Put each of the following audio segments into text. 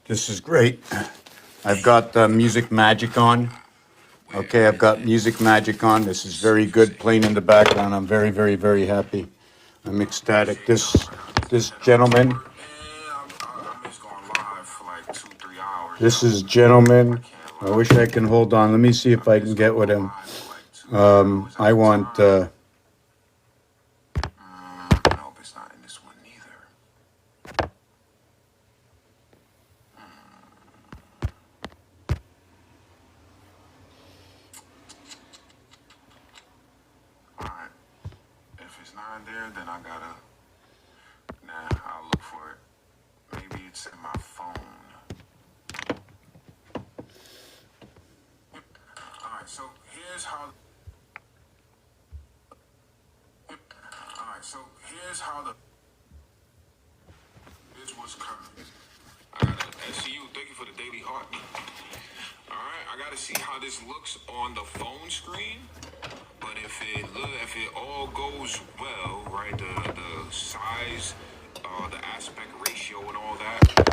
This is great. I've got Music Magic on. Okay, I've got Music Magic on. This is very good playing in the background. I'm very, very, very happy. I'm ecstatic. This gentleman, this is gentleman. I wish I can hold on. Let me see if I can get with him. I want.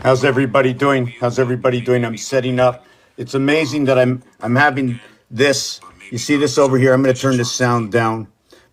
How's everybody doing? How's everybody doing? I'm setting up. It's amazing that I'm having this. You see this over here? I'm going to turn the sound down.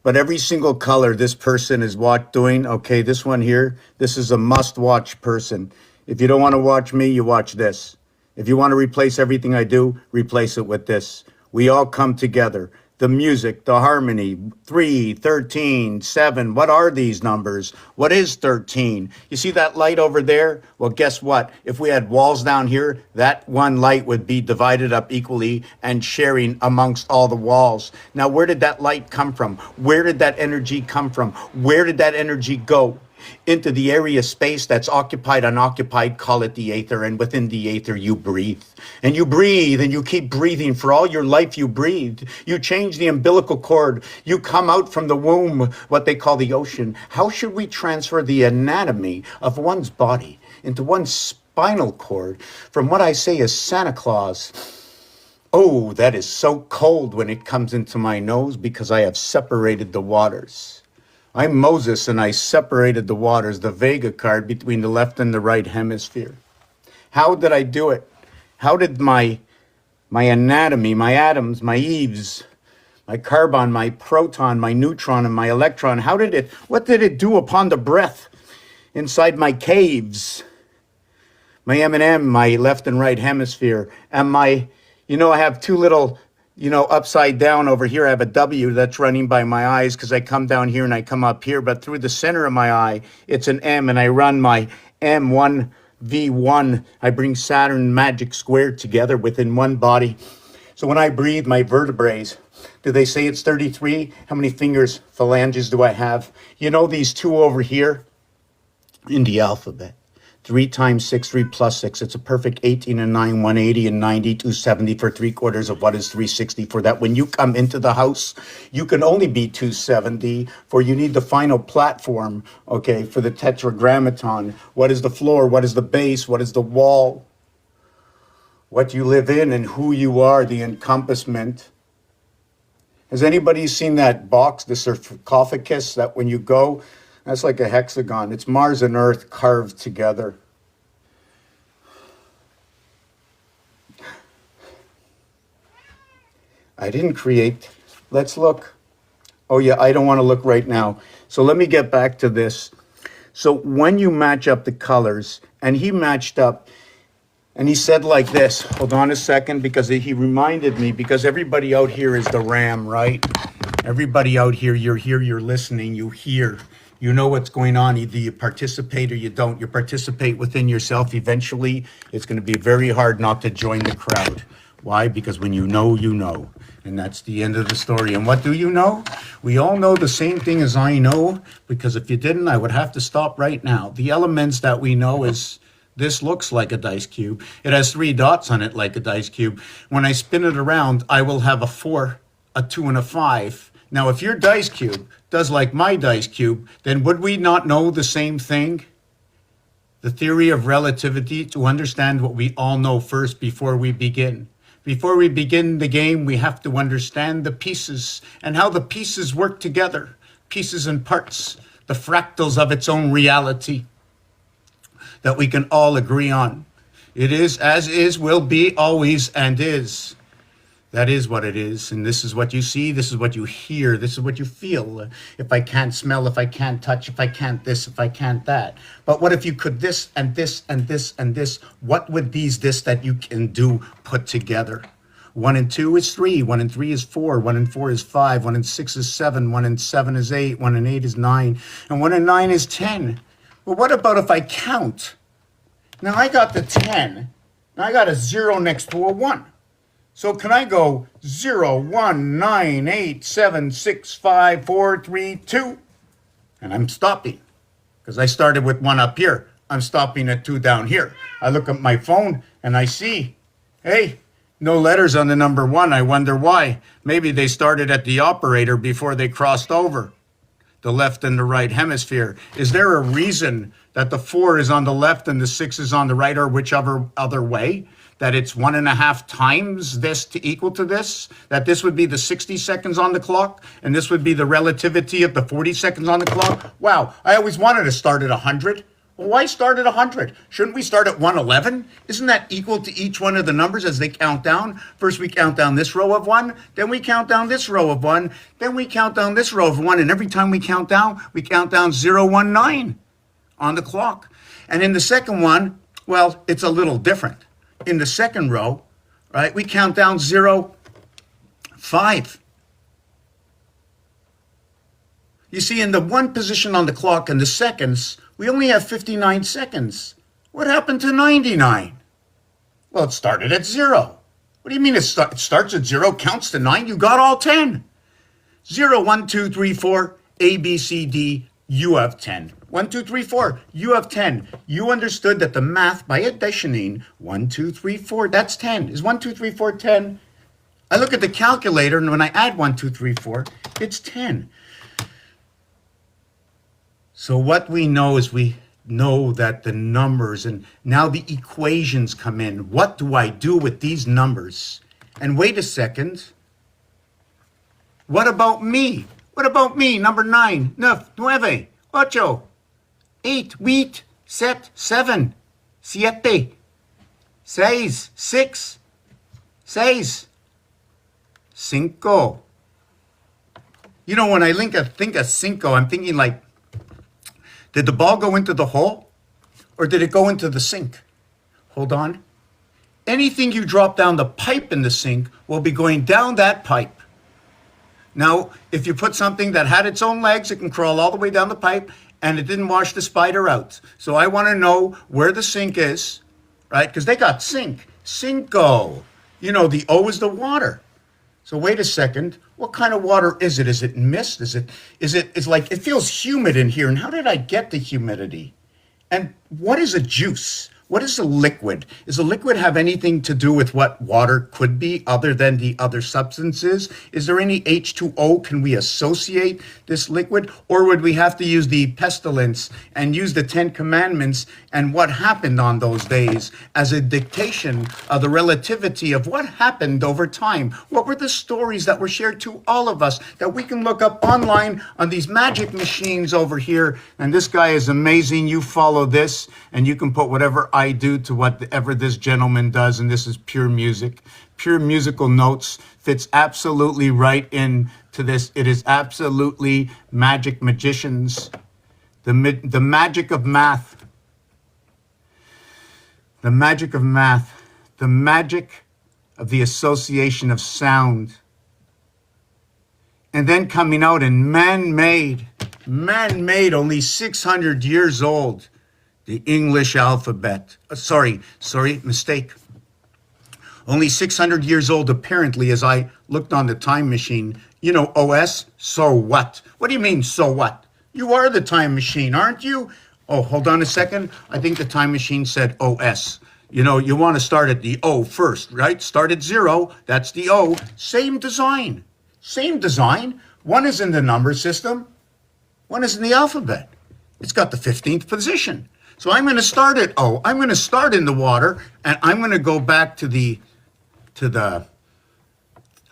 But every single color this person is doing. Okay, this one here. This is a must-watch person. If you don't want to watch me, you watch this. If you want to replace everything I do, replace it with this. We all come together. The music, the harmony, 3, 13, 7. What are these numbers? What is 13? You see that light over there? Well, guess what? If we had walls down here, that one light would be divided up equally and sharing amongst all the walls. Now, where did that light come from? Where did that energy come from? Where did that energy go? Into the area space that's occupied, unoccupied, call it the aether. And within the aether, you breathe. And you breathe and you keep breathing. For all your life, you breathed. You change the umbilical cord. You come out from the womb, what they call the ocean. How should we transfer the anatomy of one's body into one's spinal cord from what I say is Santa Claus? Oh, that is so cold when it comes into my nose because I have separated the waters. I'm Moses and I separated the waters, the Vega card, between the left and the right hemisphere. How did I do it? How did my anatomy, my atoms, my Eves, my carbon, my proton, my neutron, and my electron, what did it do upon the breath inside my caves? My M&M, my left and right hemisphere, and I have two little upside down over here, I have a W that's running by my eyes because I come down here and I come up here. But through the center of my eye, it's an M, and I run my M1V1. I bring Saturn magic squared together within one body. So when I breathe, my vertebrae, do they say it's 33? How many fingers, phalanges do I have? You know these two over here in the alphabet. 3 times 6, 3 plus 6. It's a perfect 18 and 9, 180 and 90, 270 for 3/4 of what is 360. For that, when you come into the house, you can only be 270, for you need the final platform, okay, for the tetragrammaton. What is the floor? What is the base? What is the wall? What you live in and who you are, the encompassment. Has anybody seen that box, the sarcophagus, that when you go, that's like a hexagon. It's Mars and Earth carved together. I didn't create. Let's look. Oh, yeah, I don't want to look right now. So let me get back to this. So when you match up the colors, and he matched up, and he said like this. Hold on a second, because he reminded me, because everybody out here is the RAM, right? Everybody out here, you're listening, you hear. You know what's going on. Either you participate or you don't. You participate within yourself. Eventually, it's going to be very hard not to join the crowd. Why? Because when you know, you know. And that's the end of the story. And what do you know? We all know the same thing as I know, because if you didn't, I would have to stop right now. The elements that we know is, this looks like a dice cube. It has 3 dots on it like a dice cube. When I spin it around, I will have a 4, a 2, and a 5. Now, if your dice cube does like my dice cube, then would we not know the same thing? The theory of relativity, to understand what we all know first before we begin. Before we begin the game, we have to understand the pieces and how the pieces work together. pieces and parts, the fractals of its own reality that we can all agree on. It is, as is, will be, always, and is. That is what it is. And this is what you see. This is what you hear. This is what you feel. If I can't smell, if I can't touch, if I can't this, if I can't that. But what if you could this and this and this and this? What would these this that you can do put together? 1 and 2 is 3. 1 and 3 is 4. 1 and 4 is 5. 1 and 6 is 7. 1 and 7 is 8. 1 and 8 is 9. And 1 and 9 is 10. Well, what about if I count? Now I got the 10. Now I got a 0 next to a 1. So can I go 0, 1, 9, 8, 7, 6, 5, 4, 3, 2? And I'm stopping because I started with 1 up here. I'm stopping at 2 down here. I look at my phone and I see, hey, no letters on the number 1. I wonder why. Maybe they started at the operator before they crossed over the left and the right hemisphere. Is there a reason that the 4 is on the left and the 6 is on the right, or whichever other way? That it's 1.5 times this to equal to this, that this would be the 60 seconds on the clock, and this would be the relativity of the 40 seconds on the clock. Wow, I always wanted to start at 100. Well, why start at 100? Shouldn't we start at 111? Isn't that equal to each one of the numbers as they count down? First we count down this row of 1, then we count down this row of 1, then we count down this row of 1, and every time we count down 019 on the clock. And in the second one, well, it's a little different. In the second row, right, we count down 5. You see, in the one position on the clock in the seconds, we only have 59 seconds. What happened to 99? Well, it started at 0. What do you mean it starts at 0, counts to 9? You got all 10. 0, 1, 2, 3, 4, A, B, C, D, you have 10. 1, 2, 3, 4, you have 10. You understood that the math by additioning 1, 2, 3, 4, that's 10. Is 1, 2, 3, 4 10? I look at the calculator, and when I add 1, 2, 3, 4, it's 10. So what we know is we know that the numbers, and now the equations come in. What do I do with these numbers? And wait a second. What about me? What about me? Number 9, 9, 8, 8, 8, 7, 7, 6, 6, 6, 5. You know, when I think of cinco, I'm thinking like, did the ball go into the hole or did it go into the sink? Hold on. Anything you drop down the pipe in the sink will be going down that pipe. Now, if you put something that had its own legs, it can crawl all the way down the pipe, and it didn't wash the spider out. So I want to know where the sink is, right? Because they got sink, cinco. You know, the O is the water. So wait a second. What kind of water is it? Is it mist? It's like, it feels humid in here. And how did I get the humidity? And what is a juice? What is a liquid? Does a liquid have anything to do with what water could be other than the other substances? Is there any H2O? Can we associate this liquid? Or would we have to use the pestilence and use the 10 commandments and what happened on those days as a dictation of the relativity of what happened over time? What were the stories that were shared to all of us that we can look up online on these magic machines over here? And this guy is amazing. You follow this and you can put whatever I do to whatever this gentleman does, and this is pure music. Pure musical notes fits absolutely right into this. It is absolutely magic magicians. The magic of math. The magic of math. The magic of the association of sound. And then coming out in man-made, only 600 years old. The English alphabet. Mistake. Only 600 years old, apparently, as I looked on the time machine. You know, OS, so what? What do you mean, so what? You are the time machine, aren't you? Oh, hold on a second. I think the time machine said OS. You know, you want to start at the O first, right? Start at 0, that's the O. Same design. Same design. One is in the number system. One is in the alphabet. It's got the 15th position. So I'm going to start at O. I'm going to start in the water, and I'm going to go back to the,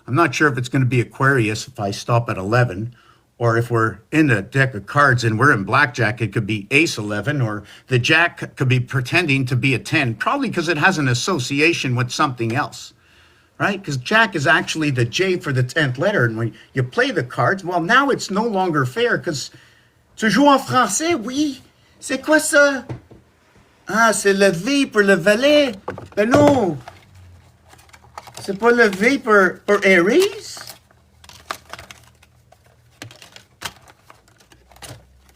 I'm not sure if it's going to be Aquarius if I stop at 11, Or if we're in a deck of cards and we're in blackjack, it could be ace 11, or the jack could be pretending to be a 10, probably because it has an association with something else, right? Because jack is actually the J for the 10th letter. And when you play the cards, well, now it's no longer fair because tu joues en français, oui. C'est quoi ça? Ah, c'est le V pour le valet. Ben non. C'est pas le V pour Aries?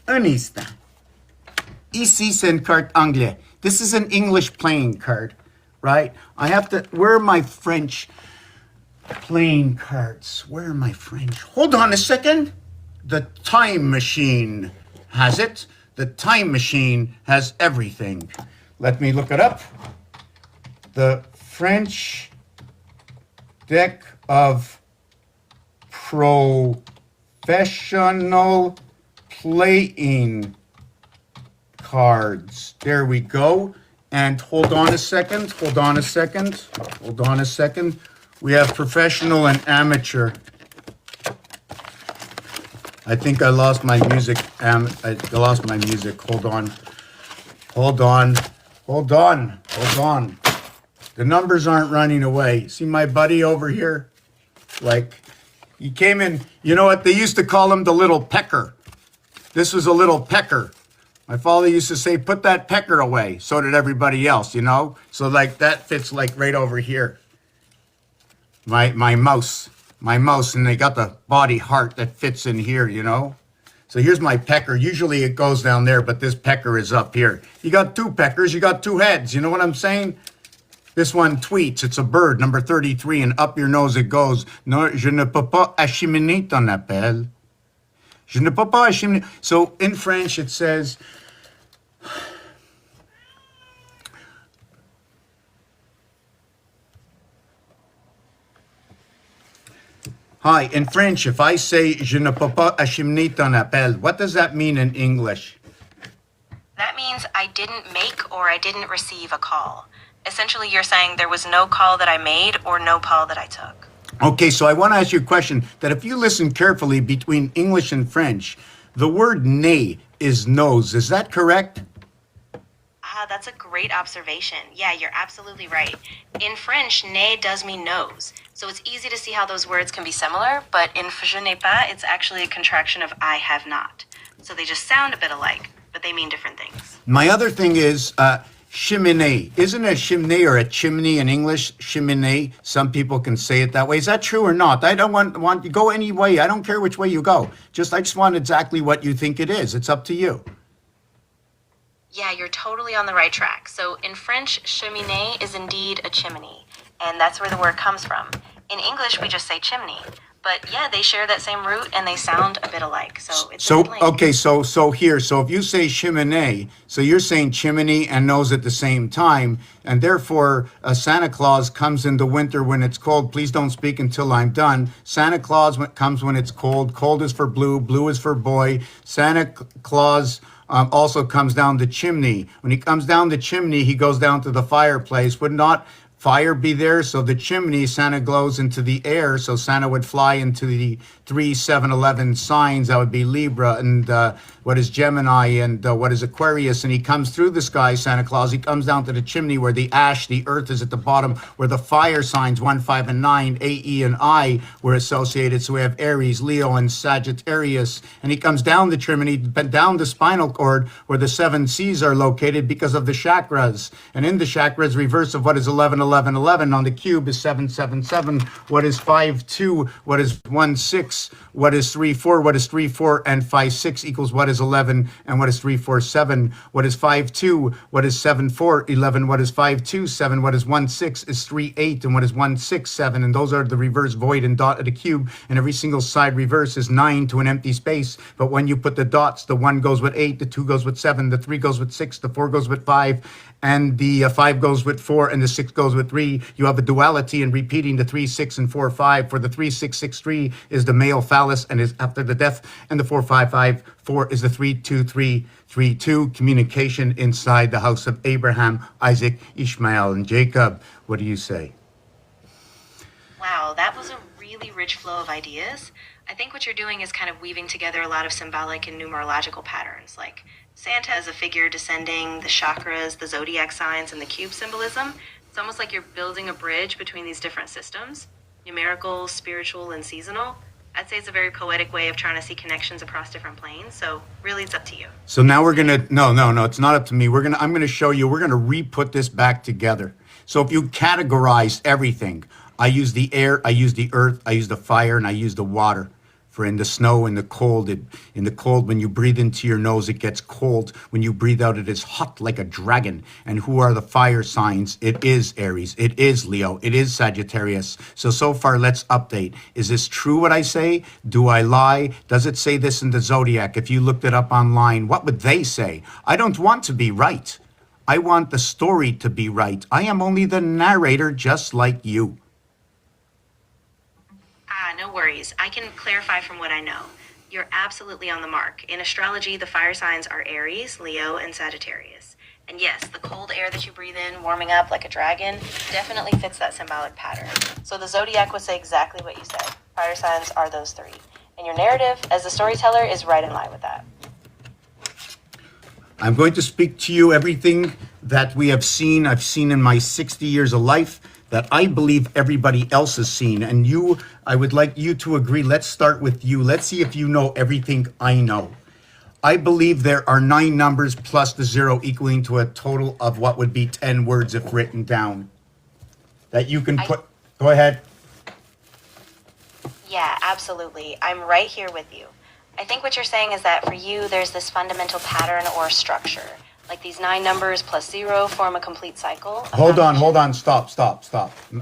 Un instant. Ici, c'est une carte anglais. This is an English playing card, right? I have to, where are my French playing cards? Where are my French? Hold on a second. The time machine has it. The time machine has everything. Let me look it up. The French deck of professional playing cards. There we go. And hold on a second. Hold on a second. Hold on a second. We have professional and amateur. I think I lost my music. I lost my music. Hold on. Hold on. Hold on. Hold on. The numbers aren't running away. See my buddy over here? Like, he came in. You know what? They used to call him the little pecker. This was a little pecker. My father used to say, put that pecker away. So did everybody else, you know? So like that fits like right over here. My mouse. My mouse, and they got the body heart that fits in here, you know? So here's my pecker. Usually it goes down there, but this pecker is up here. You got two peckers, you got two heads. You know what I'm saying? This one tweets. It's a bird, number 33, and up your nose it goes. No, je ne peux pas acheminer ton appel. Je ne peux pas acheminer. So in French it says, hi, in French, if I say je ne peux pas acheminer ton appel, what does that mean in English? That means I didn't make or I didn't receive a call. Essentially, you're saying there was no call that I made or no call that I took. Okay, so I want to ask you a question that if you listen carefully between English and French, the word nez is nose. Is that correct? That's a great observation. Yeah, you're absolutely right. In French, nez does mean nose. So it's easy to see how those words can be similar, but in je n'ai pas, it's actually a contraction of I have not. So they just sound a bit alike, but they mean different things. My other thing is cheminée. Isn't a chimney or a chimney in English cheminée? Some people can say it that way. Is that true or not? I don't want you go any way. I don't care which way you go. I just want exactly what you think it is. It's up to you. Yeah, you're totally on the right track. So in French, cheminée is indeed a chimney, and that's where the word comes from. In English, we just say chimney. But yeah, they share that same root and they sound a bit alike. So it's okay, so if you say cheminée, so you're saying chimney and nose at the same time, and therefore Santa Claus comes in the winter when it's cold. Please don't speak until I'm done. Santa Claus comes when it's cold. Cold is for blue. Blue is for boy. Santa Claus also comes down the chimney. When he comes down the chimney, he goes down to the fireplace. Would not fire be there? So the chimney, Santa glows into the air. So Santa would fly into the 3, 7, 11 signs. That would be Libra and what is Gemini and what is Aquarius. And he comes through the sky, Santa Claus. He comes down to the chimney where the ash, the earth is at the bottom, where the fire signs 1, 5, and 9, A, E, and I were associated. So we have Aries, Leo, and Sagittarius. And he comes down the chimney, down the spinal cord where the 7 C's are located because of the chakras. And in the chakras, reverse of what is 11, 11, 11 on the cube is 7, 7, 7. What is 5, 2? What is 1, 6? What is 3, 4? What is 3, 4? And 5, 6 equals what is 11? And what is 3, 4, 7? What is 5, 2? What is 7, 4? 11. What is 5, 2? 7. What is 1, 6? Is 3, 8. And what is 1, 6? 7. And those are the reverse void and dot of the cube. And every single side reverse is 9 to an empty space. But when you put the dots, the 1 goes with 8, the 2 goes with 7, the 3 goes with 6, the 4 goes with 5, and the 5 goes with 4, and the 6 goes with 3. You have a duality in repeating the 3, 6, and 4, 5. For the 3, 6, 6, 3 is the male phallus and is after the death, and the 4, 5, 5, 4 is the 3, 2, 3, 3, 2. Communication inside the house of Abraham, Isaac, Ishmael, and Jacob. What do you say? Wow, that was a really rich flow of ideas. I think what you're doing is kind of weaving together a lot of symbolic and numerological patterns, like Santa as a figure descending, the chakras, the zodiac signs, and the cube symbolism. It's almost like you're building a bridge between these different systems, numerical, spiritual, and seasonal. I'd say it's a very poetic way of trying to see connections across different planes. So really, it's up to you. So now we're gonna no, it's not up to me. I'm gonna show you. We're gonna re-put this back together. So if you categorize everything, I use the air, I use the earth, I use the fire, and I use the water. For in the snow, in the cold, when you breathe into your nose, it gets cold. When you breathe out, it is hot like a dragon. And who are the fire signs? It is Aries, it is Leo, it is Sagittarius. So far, let's update. Is this true what I say? Do I lie? Does it say this in the zodiac? If you looked it up online, what would they say? I don't want to be right. I want the story to be right. I am only the narrator, just like you. No worries. I can clarify from what I know. You're absolutely on the mark. In astrology, the fire signs are Aries, Leo, and Sagittarius. And yes, the cold air that you breathe in, warming up like a dragon, definitely fits that symbolic pattern. So the zodiac would say exactly what you said. Fire signs are those three. And your narrative, as the storyteller, is right in line with that. I'm going to speak to you everything that I've seen in my 60 years of life, that I believe everybody else has seen. And I would like you to agree. Let's start with you. Let's see if you know everything I know. I believe there are 9 numbers plus the 0 equaling to a total of what would be 10 words if written down. That you can put, go ahead. Yeah, absolutely. I'm right here with you. I think what you're saying is that for you, there's this fundamental pattern or structure. Like these 9 numbers plus 0 form a complete cycle. Hold on, stop.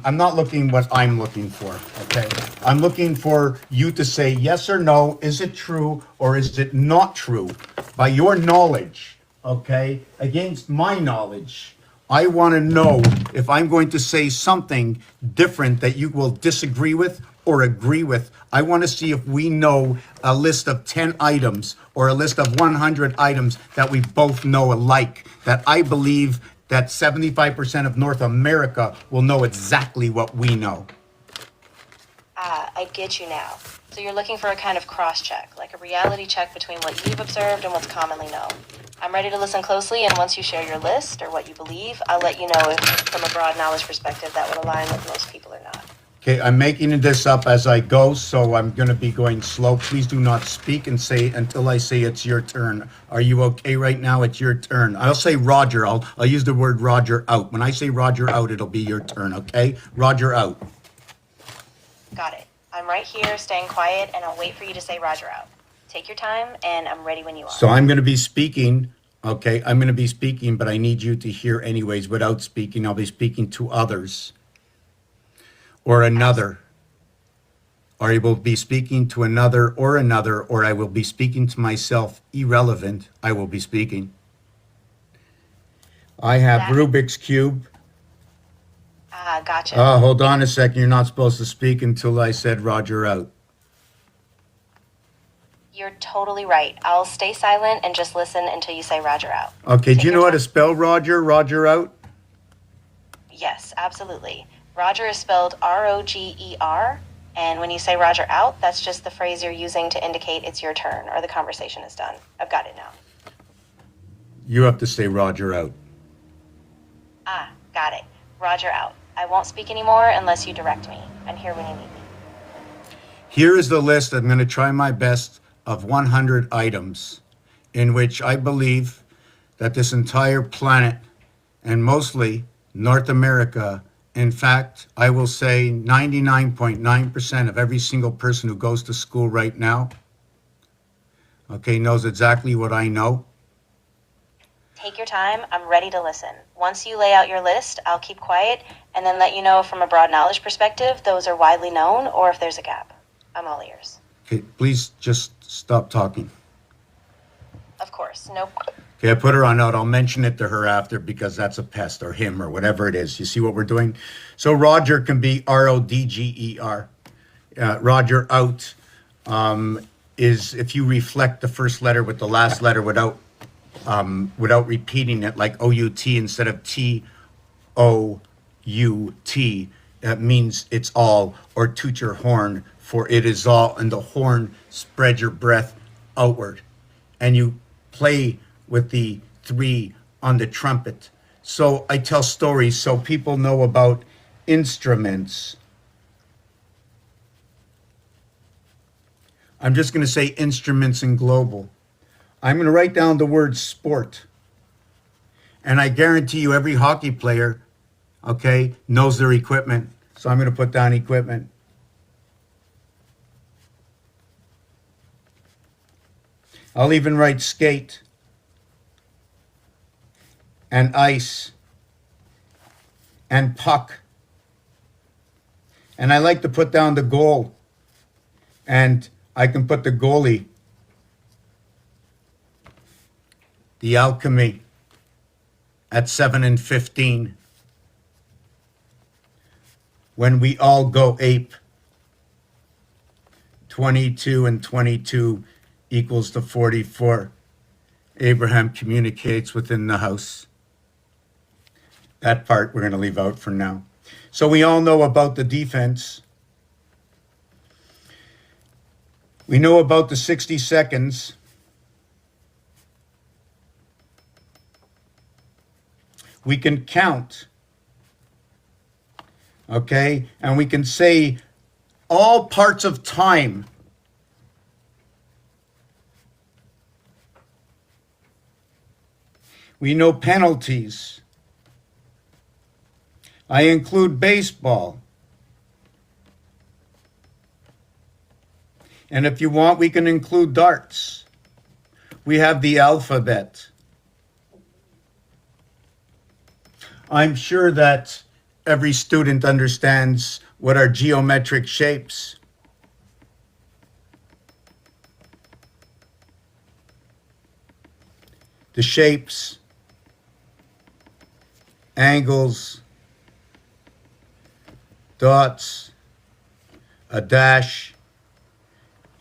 I'm not looking what I'm looking for, okay? I'm looking for you to say yes or no, is it true or is it not true? By your knowledge, okay, against my knowledge, I want to know if I'm going to say something different that you will disagree with or agree with. I want to see if we know a list of 10 items or a list of 100 items that we both know alike, that I believe that 75% of North America will know exactly what we know. I get you now. So you're looking for a kind of cross-check, like a reality check between what you've observed and what's commonly known. I'm ready to listen closely, and once you share your list or what you believe, I'll let you know if, from a broad knowledge perspective, that would align with most people or not. Okay, I'm making this up as I go, so I'm going to be going slow. Please do not speak and say until I say it's your turn. Are you okay right now? It's your turn. I'll say Roger. I'll use the word Roger out. When I say Roger out, it'll be your turn, okay? Roger out. Got it. I'm right here, staying quiet, and I'll wait for you to say Roger out. Take your time, and I'm ready when you are. So I'm going to be speaking, okay? I'm going to be speaking, but I need you to hear anyways. Without speaking, I'll be speaking to others. Or another, or I will be speaking to another, or I will be speaking to myself. Irrelevant, I will be speaking. I have Rubik's Cube. Gotcha. Hold on a second. You're not supposed to speak until I said Roger out. You're totally right. I'll stay silent and just listen until you say Roger out. Okay, Take do you know how to spell Roger? Roger out? Yes, absolutely. Roger is spelled R-O-G-E-R, and when you say Roger out, that's just the phrase you're using to indicate it's your turn or the conversation is done. I've got it now. You have to say Roger out. Got it. Roger out. I won't speak anymore unless you direct me. I'm here when you need me. Here is the list. I'm going to try my best of 100 items in which I believe that this entire planet, and mostly North America, in fact, I will say 99.9% of every single person who goes to school right now, okay, knows exactly what I know. Take your time. I'm ready to listen. Once you lay out your list, I'll keep quiet and then let you know from a broad knowledge perspective those are widely known or if there's a gap. I'm all ears. Okay, please just stop talking. Of course. No. Okay, I put her on out. I'll mention it to her after because that's a pest, or him, or whatever it is. You see what we're doing? So Roger can be R-O-D-G-E-R. Roger out is if you reflect the first letter with the last letter without repeating it, like O-U-T instead of T-O-U-T. That means it's all, or toot your horn for it is all, and the horn spread your breath outward. And you play with the 3 on the trumpet. So I tell stories so people know about instruments. I'm just going to say instruments in global. I'm going to write down the word sport. And I guarantee you every hockey player, okay, knows their equipment. So I'm going to put down equipment. I'll even write skate and ice and puck. And I like to put down the goal. And I can put the goalie, the alchemy at 7 and 15. When we all go ape, 22 and 22 equals to 44. Abraham communicates within the house. That part we're going to leave out for now. So we all know about the defense. We know about the 60 seconds. We can count. Okay? And we can say all parts of time. We know penalties. I include baseball. And if you want, we can include darts. We have the alphabet. I'm sure that every student understands what are geometric shapes. The shapes, angles, dots, a dash,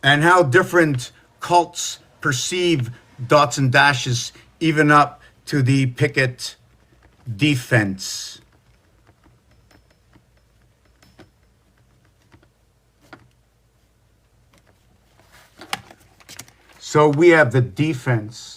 and how different cults perceive dots and dashes, even up to the picket defense. So we have the defense.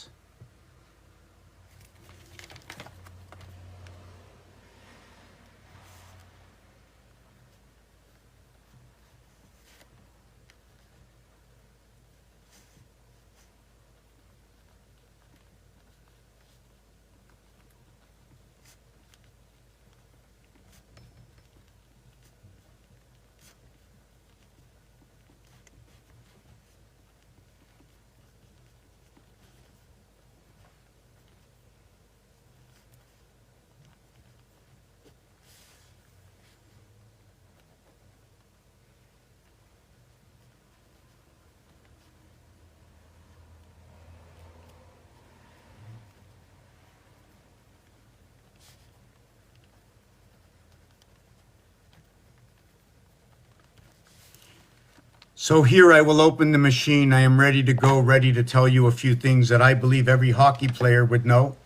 So here I will open the machine. I am ready to go, ready to tell you a few things that I believe every hockey player would know.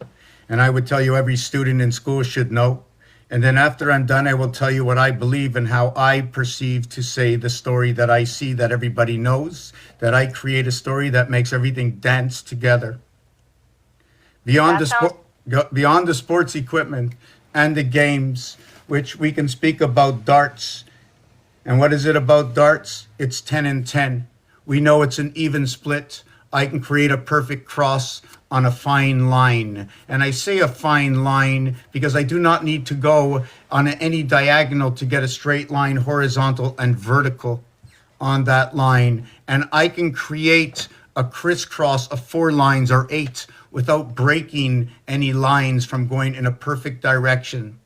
And I would tell you every student in school should know. And then after I'm done, I will tell you what I believe and how I perceive to say the story that I see that everybody knows, that I create a story that makes everything dance together. Beyond the sports equipment and the games, which we can speak about darts. And what is it about darts? It's 10 and 10. We know it's an even split. I can create a perfect cross on a fine line. And I say a fine line because I do not need to go on any diagonal to get a straight line, horizontal and vertical on that line. And I can create a crisscross of 4 lines or 8 without breaking any lines from going in a perfect direction.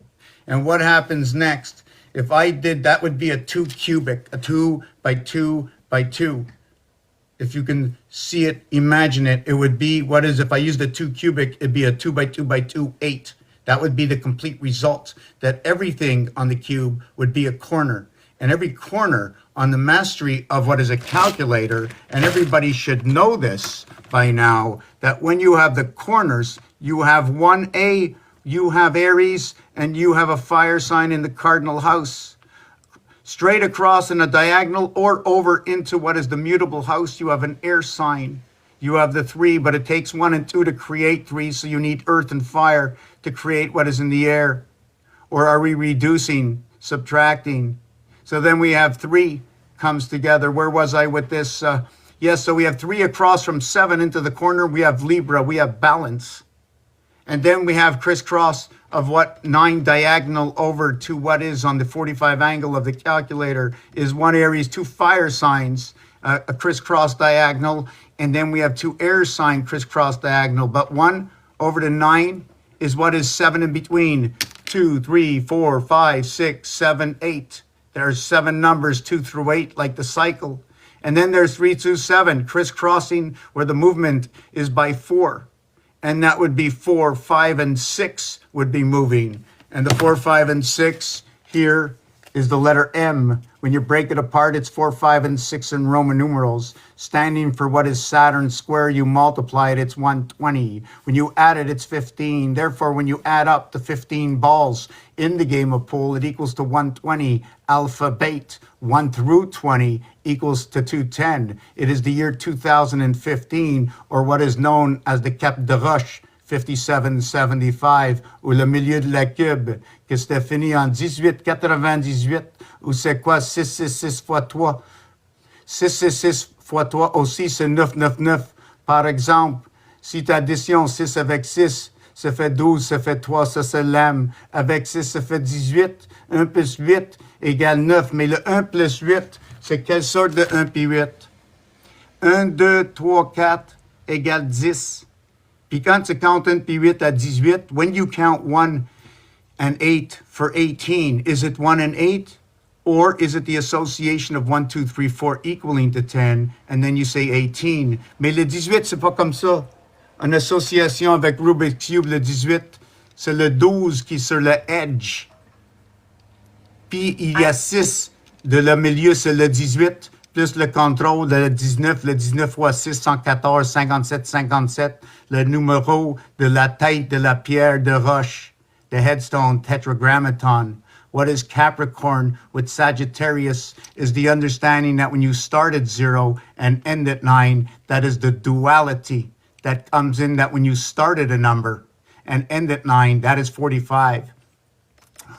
And what happens next? If I did, that would be a 2 cubic, a 2 by 2 by 2. If you can see it, imagine it, it would be, what is, if I used a 2 cubic, it'd be a 2 by 2 by 2, 8. That would be the complete result, that everything on the cube would be a corner. And every corner on the mastery of what is a calculator, and everybody should know this by now, that when you have the corners, you have 1A, you have Aries, and you have a fire sign in the cardinal house. straight across in a diagonal or over into what is the mutable house, you have an air sign. You have the 3, but it takes 1 and 2 to create 3, so you need earth and fire to create what is in the air. Or are we reducing, subtracting? So then we have 3 comes together. Where was I with this? Yes, so we have 3 across from 7 into the corner. We have Libra, we have balance. And then we have crisscross of what 9 diagonal over to what is on the 45 angle of the calculator is 1 Aries, 2 fire signs, a crisscross diagonal. And then we have 2 air sign crisscross diagonal. But 1 over to 9 is what is 7 in between. 2, 3, 4, 5, 6, 7, 8. There's 7 numbers, 2 through 8, like the cycle. And then there's 3 through 7, crisscrossing where the movement is by 4. And that would be 4, 5, and 6 would be moving. And the 4, 5, and 6 here is the letter M. When you break it apart, it's 4, 5, and 6 in Roman numerals. Standing for what is Saturn square, you multiply it, it's 120. When you add it, it's 15. Therefore, when you add up the 15 balls in the game of pool, it equals to 120. Alphabet, 1 through 20 equals to 210. It is the year 2015, or what is known as the Cap de Roche, 5775, ou le milieu de la cube, que c'était fini en 1898, ou c'est quoi 666 fois 3? 666 fois 3 aussi, c'est 999. Par exemple, si tu additions 6 avec 6, ça fait 12, ça fait 3, ça c'est l'âme. Avec 6, ça fait 18. 1 plus 8 égale 9. Mais le 1 plus 8, c'est quelle sorte de 1 puis 8? 1, 2, 3, 4 égale 10. Puis quand tu comptes 1 puis 8 à 18, when you count 1 and 8 for 18, is it 1 and 8? Or is it the association of 1, 2, 3, 4 equaling to 10, and then you say 18? Mais le 18, c'est pas comme ça. Une association avec Rubik's Cube, le 18, c'est le 12 qui est sur le edge. Puis il y a 6 de le milieu, c'est le 18, plus le contrôle de le 19 fois 6, 114, 57, 57, le numéro de la tête de la pierre de roche, the headstone tetragrammaton. What is Capricorn with Sagittarius is the understanding that when you start at 0 and end at 9, that is the duality that comes in, that when you start at a number and end at 9, that is 45.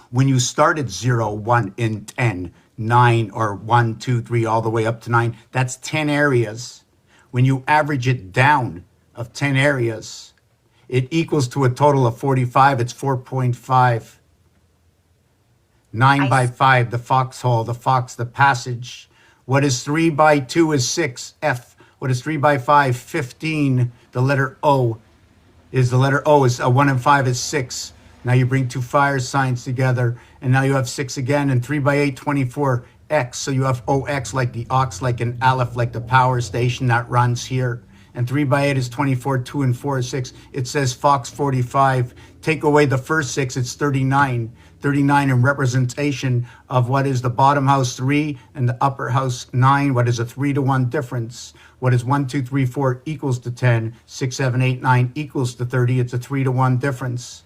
When you start at 0, 1, and 10, 9, or 1, 2, 3, all the way up to 9, that's 10 areas. When you average it down of 10 areas, it equals to a total of 45. It's 4.5. 9 by 5, the foxhole, the fox, the passage. What is 3 by 2 is 6, F. What is 3 by 5, 15. The letter O is 1 and 5 is 6. Now you bring 2 fire signs together, and now you have 6 again, and 3 by 8, 24, X. So you have OX like the ox, like an aleph, like the power station that runs here. And 3 by 8 is 24, 2 and 4 is 6. It says Fox 45. Take away the first 6, it's 39. 39 in representation of what is the bottom house 3 and the upper house 9. What is a 3-to-1 difference? What is 1, 2, 3, 4 equals to 10, 6, 7, 8, 9 equals to 30. It's a 3-to-1 difference.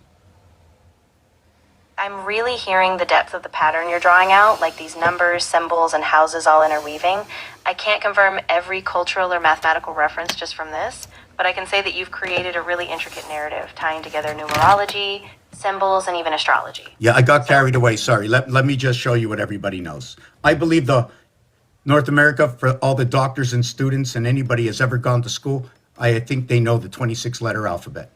I'm really hearing the depth of the pattern you're drawing out, like these numbers, symbols, and houses all interweaving. I can't confirm every cultural or mathematical reference just from this, but I can say that you've created a really intricate narrative tying together numerology, symbols, and even astrology. Yeah, I got carried away. Sorry. Let me just show you what everybody knows. I believe the North America, for all the doctors and students and anybody has ever gone to school, I think they know the 26-letter alphabet.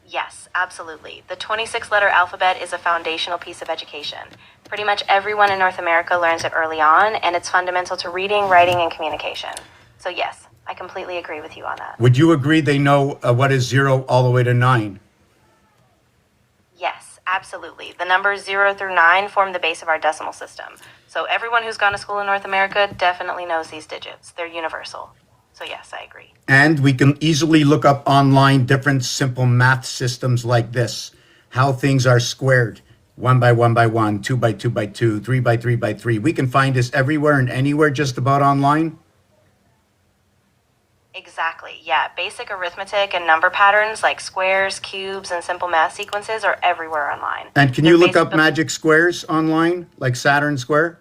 Yes, absolutely. The 26-letter alphabet is a foundational piece of education. Pretty much everyone in North America learns it early on, and it's fundamental to reading, writing, and communication. So yes, I completely agree with you on that. Would you agree they know what is 0 all the way to 9? Yes, absolutely. The numbers 0 through 9 form the base of our decimal system. So everyone who's gone to school in North America definitely knows these digits. They're universal. So yes, I agree. And we can easily look up online different simple math systems like this. How things are squared. 1 by 1 by 1, 2 by 2 by 2, 3 by 3 by 3. We can find this everywhere and anywhere just about online. Exactly. Yeah. Basic arithmetic and number patterns like squares, cubes, and simple math sequences are everywhere online. And can They're you look based up magic squares online, like Saturn Square?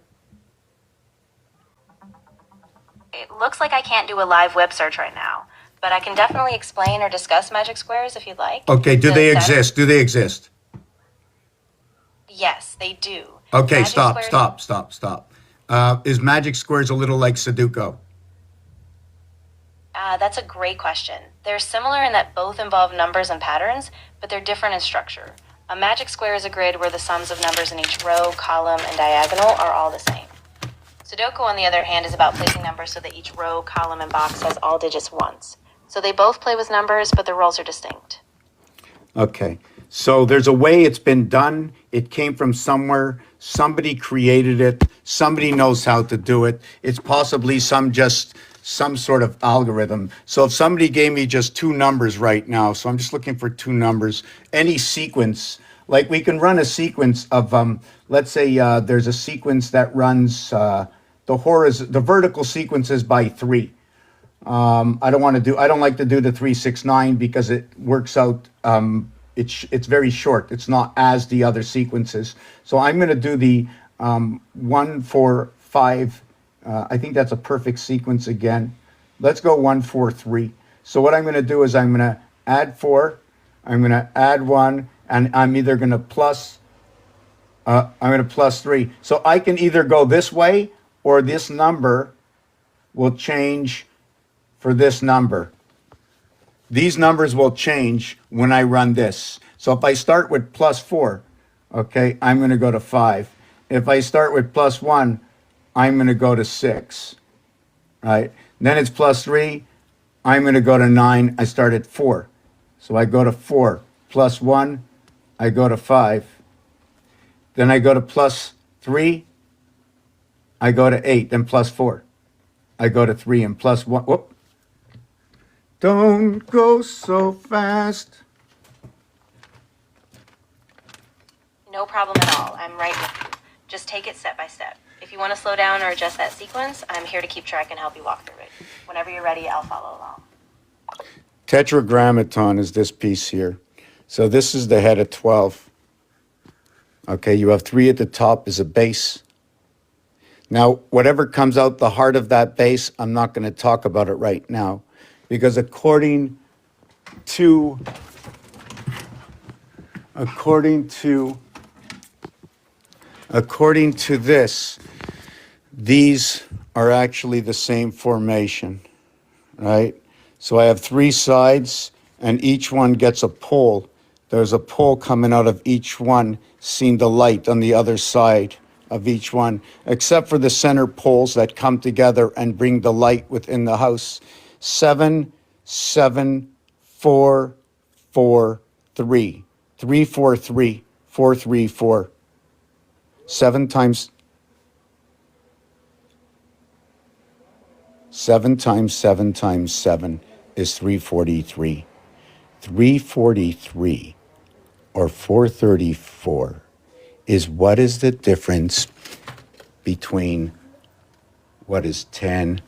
It looks like I can't do a live web search right now, but I can definitely explain or discuss magic squares if you'd like. Okay, do The they Saturn- exist? Do they exist? Yes, they do. Okay, Magic stop, squares- stop. Is magic squares a little like Sudoku? That's a great question. They're similar in that both involve numbers and patterns, but they're different in structure. A magic square is a grid where the sums of numbers in each row, column, and diagonal are all the same. Sudoku, on the other hand, is about placing numbers so that each row, column, and box has all digits once. So they both play with numbers, but the roles are distinct. Okay, so there's a way it's been done. It came from somewhere. Somebody created it. Somebody knows how to do it. It's possibly some sort of algorithm. So if somebody gave me just two numbers right now, so I'm just looking for two numbers, any sequence, like we can run a sequence of, let's say there's a sequence that runs the vertical sequence is by 3. I don't like to do the 369 because it works out. It's very short. It's not as the other sequences. So I'm going to do the 1, 4, 5. I think that's a perfect sequence again. Let's go 1, 4, 3. So what I'm going to do is I'm going to add 4. I'm going to add 1, and I'm either going to plus 3. So I can either go this way or this number will change for this number. These numbers will change when I run this. So if I start with plus 4, okay, I'm going to go to 5. If I start with plus 1, I'm going to go to 6. Right? Then it's plus 3. I'm going to go to 9. I start at 4. So I go to 4. Plus 1, I go to 5. Then I go to plus 3. I go to 8. Then plus 4. I go to 3 and plus 1. Whoop. Don't go so fast. No problem at all. I'm right with you. Just take it step by step. If you want to slow down or adjust that sequence, I'm here to keep track and help you walk through it. Whenever you're ready, I'll follow along. Tetragrammaton is this piece here. So this is the head of 12. Okay, you have 3 at the top as a base. Now, whatever comes out the heart of that base, I'm not going to talk about it right now. Because according to this, these are actually the same formation, right? So I have 3 sides, and each one gets a pole. There's a pole coming out of each one, seeing the light on the other side of each one, except for the center poles that come together and bring the light within the house. 7, 7, 4, 4, 3. 3, 4, 3. 4, 3, 4. 7 times 7 times 7 times 7 is 343. 343 or 434 is what is the difference between what is 10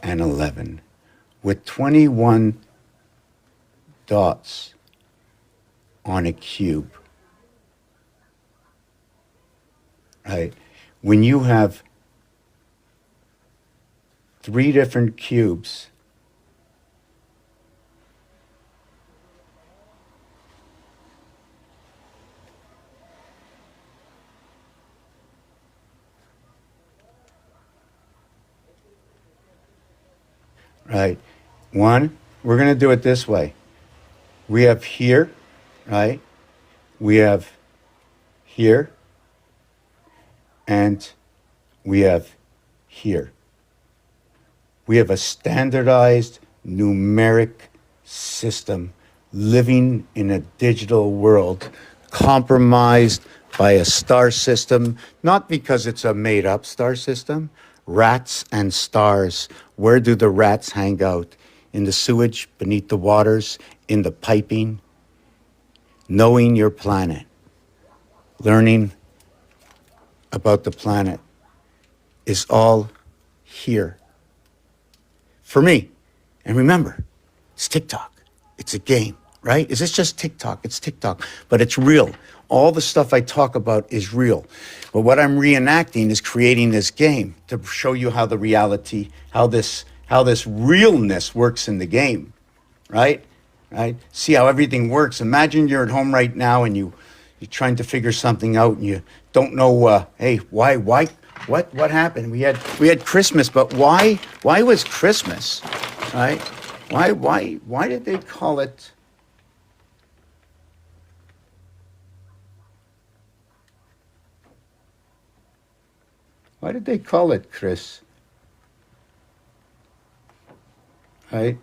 and 11. With 21 dots on a cube, right? When you have 3 different cubes, right? One, we're going to do it this way. We have here, right? We have here, and we have here. We have a standardized numeric system living in a digital world compromised by a star system, not because it's a made-up star system. Rats and stars. Where do the rats hang out? In the sewage, beneath the waters, in the piping. Knowing your planet, learning about the planet is all here. For me, And remember, it's TikTok. It's a game, right? Is this just TikTok? It's TikTok, but it's real. All the stuff I talk about is real. But what I'm reenacting is creating this game to show you how the reality, how this realness works in the game, right? Right? See how everything works. Imagine you're at home right now and you're trying to figure something out and you don't know, hey, why, what happened? We had Christmas, but why was Christmas, right? Why did they call it? Why did they call it Chris? Right?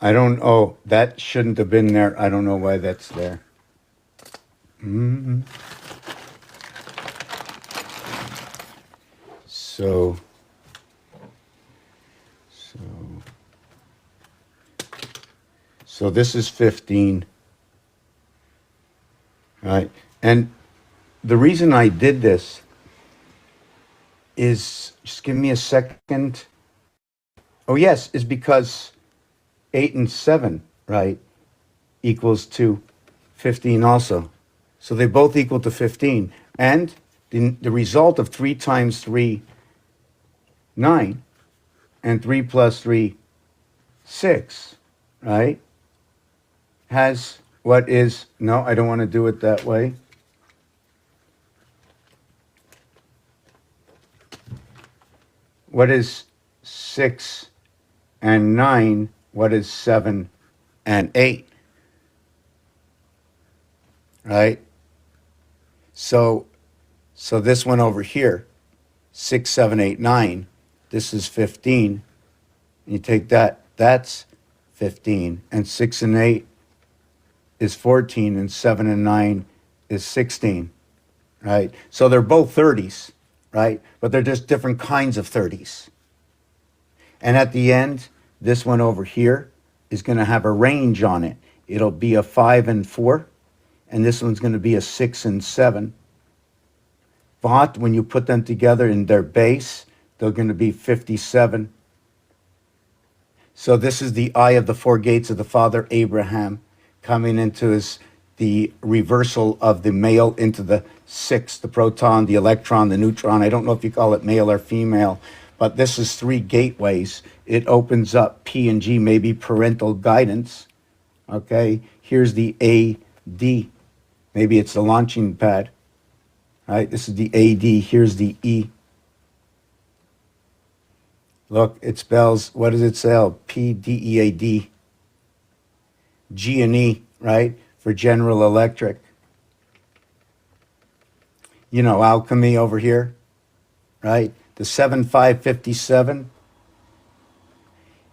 I don't. Oh, that shouldn't have been there. I don't know why that's there. So, so, so this is 15, right? And the reason I did this is, just give me a second. Oh, yes, is because 8 and 7, right, equals to 15 also. So they both equal to 15. And the result of 3 times 3, 9, and 3 plus 3, 6, right, has what is, no, I don't want to do it that way. What is 6 and 9? What is 7 and 8? Right? So this one over here, 6, 7, 8, 9, this is 15. You take that, that's 15. And 6 and 8 is 14, and 7 and 9 is 16. Right? So they're both 30s, right? But they're just different kinds of 30s. And at the end, this one over here is going to have a range on it. It'll be a 5 and 4, and this one's going to be a 6 and 7. But when you put them together in their base, they're going to be 57. So this is the eye of the 4 gates of the father Abraham coming into the reversal of the male into the 6, the proton, the electron, the neutron. I don't know if you call it male or female, but this is 3 gateways. It opens up P and G, maybe parental guidance. Okay, here's the AD. Maybe it's the launching pad. Right, this is the AD. Here's the E. Look, it spells, what does it spell? PDEAD. G and E, right, for General Electric. You know, alchemy over here, right? The 7557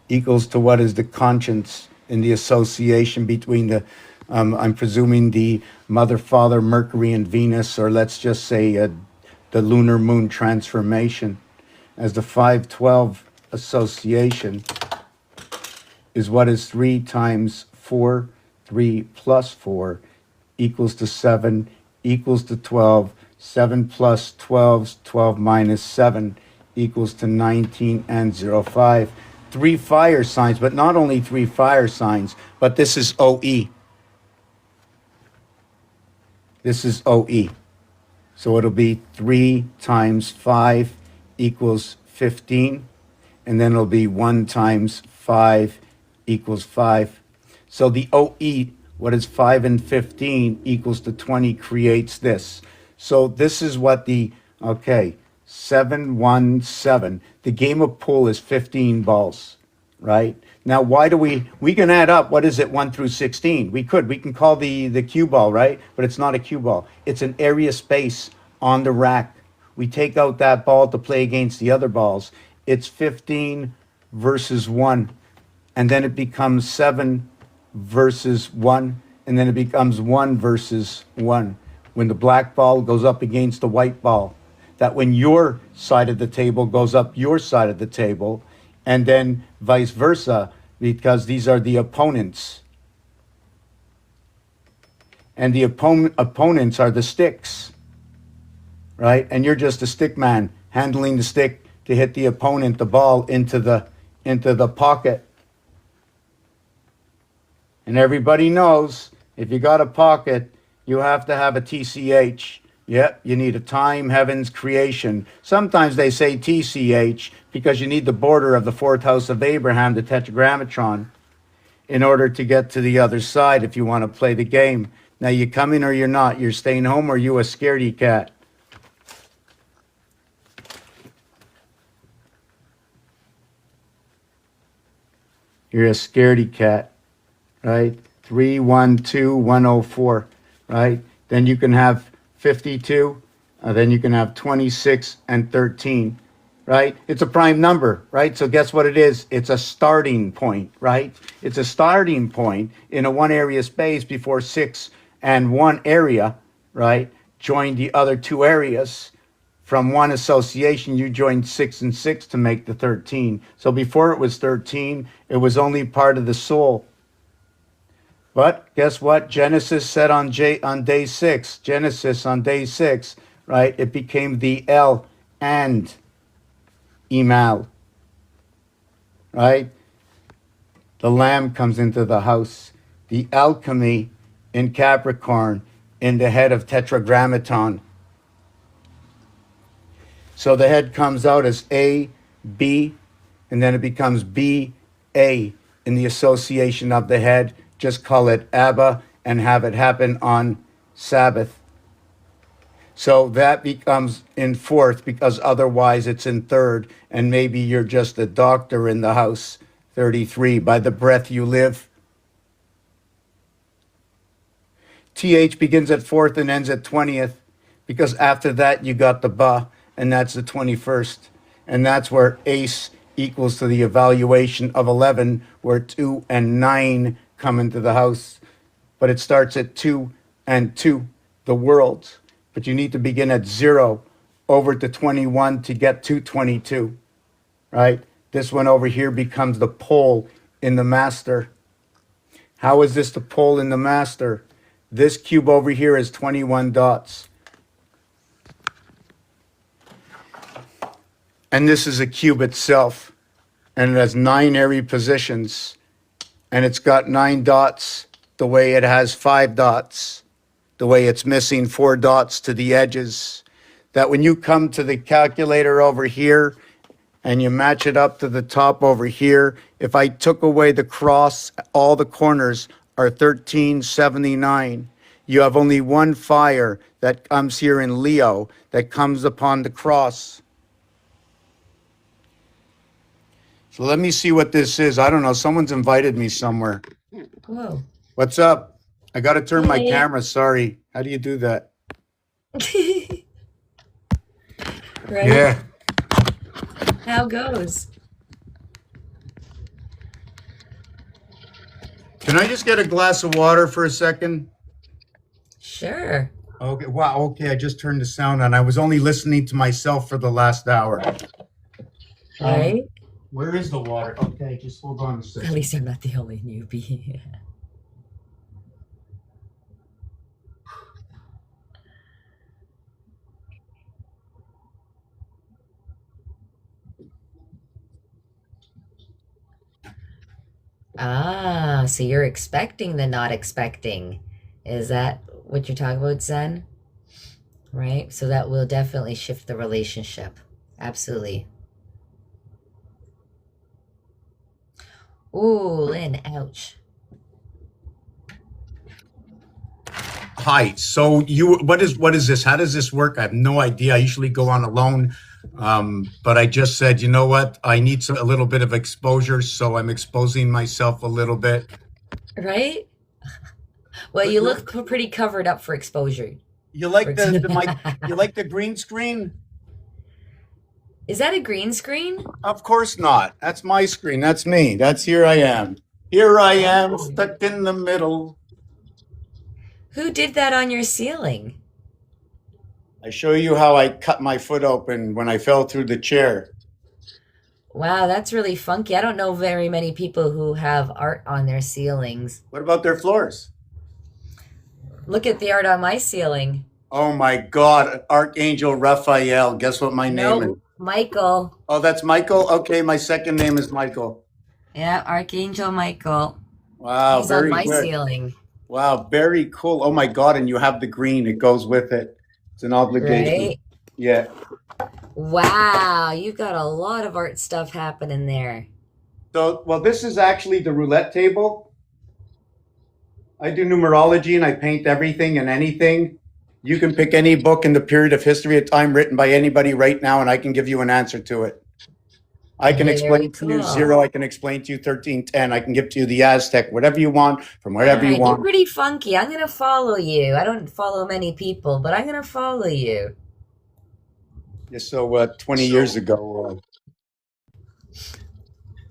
equals to what is the conscience in the association between the, I'm presuming the mother, father, Mercury, and Venus, or let's just say the lunar moon transformation, as the 512 association is what is 3 times 4, 3 plus 4 equals to 7, equals to 12, 7 plus 12, 12 minus 7 equals to 19 and 05. 3 fire signs, but not only 3 fire signs, but this is OE. This is OE. So it'll be 3 times 5 equals 15, and then it'll be 1 times 5 equals 5. So the OE, what is 5 and 15 equals to 20, creates this. So this is what the, okay, 717. The game of pool is 15 balls, right? Now, why do we can add up, what is it, 1 through 16? We can call the cue ball, right? But it's not a cue ball. It's an area space on the rack. We take out that ball to play against the other balls. It's 15 versus 1. And then it becomes 7 versus 1. And then it becomes 1 versus 1. When the black ball goes up against the white ball, that when your side of the table goes up your side of the table, and then vice versa, because these are the opponents. And the opponents are the sticks, right? And you're just a stick man handling the stick to hit the opponent, the ball into the pocket. And everybody knows if you got a pocket, you have to have a TCH. Yep, you need a time, heavens, creation. Sometimes they say TCH because you need the border of the fourth house of Abraham, the tetragrammaton, in order to get to the other side if you want to play the game. Now, you coming or you're not? You're staying home or you a scaredy cat? You're a scaredy cat, right? 3, 1, 2, 104, right? Then you can have 52, then you can have 26 and 13, right? It's a prime number, right? So guess what it is? It's a starting point, right? It's a starting point in a one area space before 6 and 1 area, right? Join the other 2 areas. From one association, you joined 6 and 6 to make the 13. So before it was 13, it was only part of the soul. But guess what? Genesis said on day 6, Genesis on day 6, right? It became the El and Emal, right? The lamb comes into the house. The alchemy in Capricorn in the head of Tetragrammaton. So the head comes out as A, B, and then it becomes B, A in the association of the head. Just call it Abba and have it happen on Sabbath. So that becomes in 4th because otherwise it's in 3rd. And maybe you're just a doctor in the house. 33, by the breath you live. TH begins at 4th and ends at 20th because after that you got the Ba, and that's the 21st. And that's where ace equals to the evaluation of 11, where 2 and 9 come into the house. But it starts at 2 and 2, the world. But you need to begin at 0 over to 21 to get to 22, right? This one over here becomes the pole in the master. How is this the pole in the master? This cube over here is 21 dots. And this is a cube itself. And it has 9 airy positions. And it's got 9 dots the way it has 5 dots. The way it's missing 4 dots to the edges. That when you come to the calculator over here and you match it up to the top over here, if I took away the cross, all the corners are 1379. You have only one fire that comes here in Leo that comes upon the cross. So let me see what this is. I don't know. Someone's invited me somewhere. Whoa. What's up? I got to turn my Hey. camera. Sorry. How do you do that? Right? Yeah. How goes? Can I just get a glass of water for a second? Sure. Okay. Wow. Okay. I just turned the sound on. I was only listening to myself for the last hour. Right? Where is the water? Okay. Just hold on a At second. least I'm not the only newbie. Ah, so you're expecting the not expecting. Is that what you're talking about, Zen? Right? So that will definitely shift the relationship. Absolutely. Ooh, Lynn, ouch. Hi. So what is this? How does this work? I have no idea. I usually go on alone. But I just said, you know what? I need a little bit of exposure, so I'm exposing myself a little bit. Right? Well, you look pretty covered up for exposure. You like you like the green screen? Is that a green screen? Of course not. That's my screen. That's me. That's here I am. Here I am, stuck in the middle. Who did that on your ceiling? I show you how I cut my foot open when I fell through the chair. Wow, that's really funky. I don't know very many people who have art on their ceilings. What about their floors? Look at the art on my ceiling. Oh my God, Archangel Raphael. Guess what my name is? Nope, Michael. Oh, that's Michael? Okay, my second name is Michael. Yeah, Archangel Michael. Wow, He's on very my good. ceiling. Wow, very cool. Oh my God, and you have the green. It goes with it. It's an obligation. Right? Yeah. Wow, you've got a lot of art stuff happening there. So, well, this is actually the roulette table. I do numerology and I paint everything and anything. You can pick any book in the period of history of time written by anybody right now, and I can give you an answer to it. I can Very explain to you cool. zero. I can explain to you 1310. I can give to you the Aztec, whatever you want, from wherever you You're want. pretty funky. I'm gonna follow you. I don't follow many people, but I'm gonna follow you. Yeah, so 20 years ago,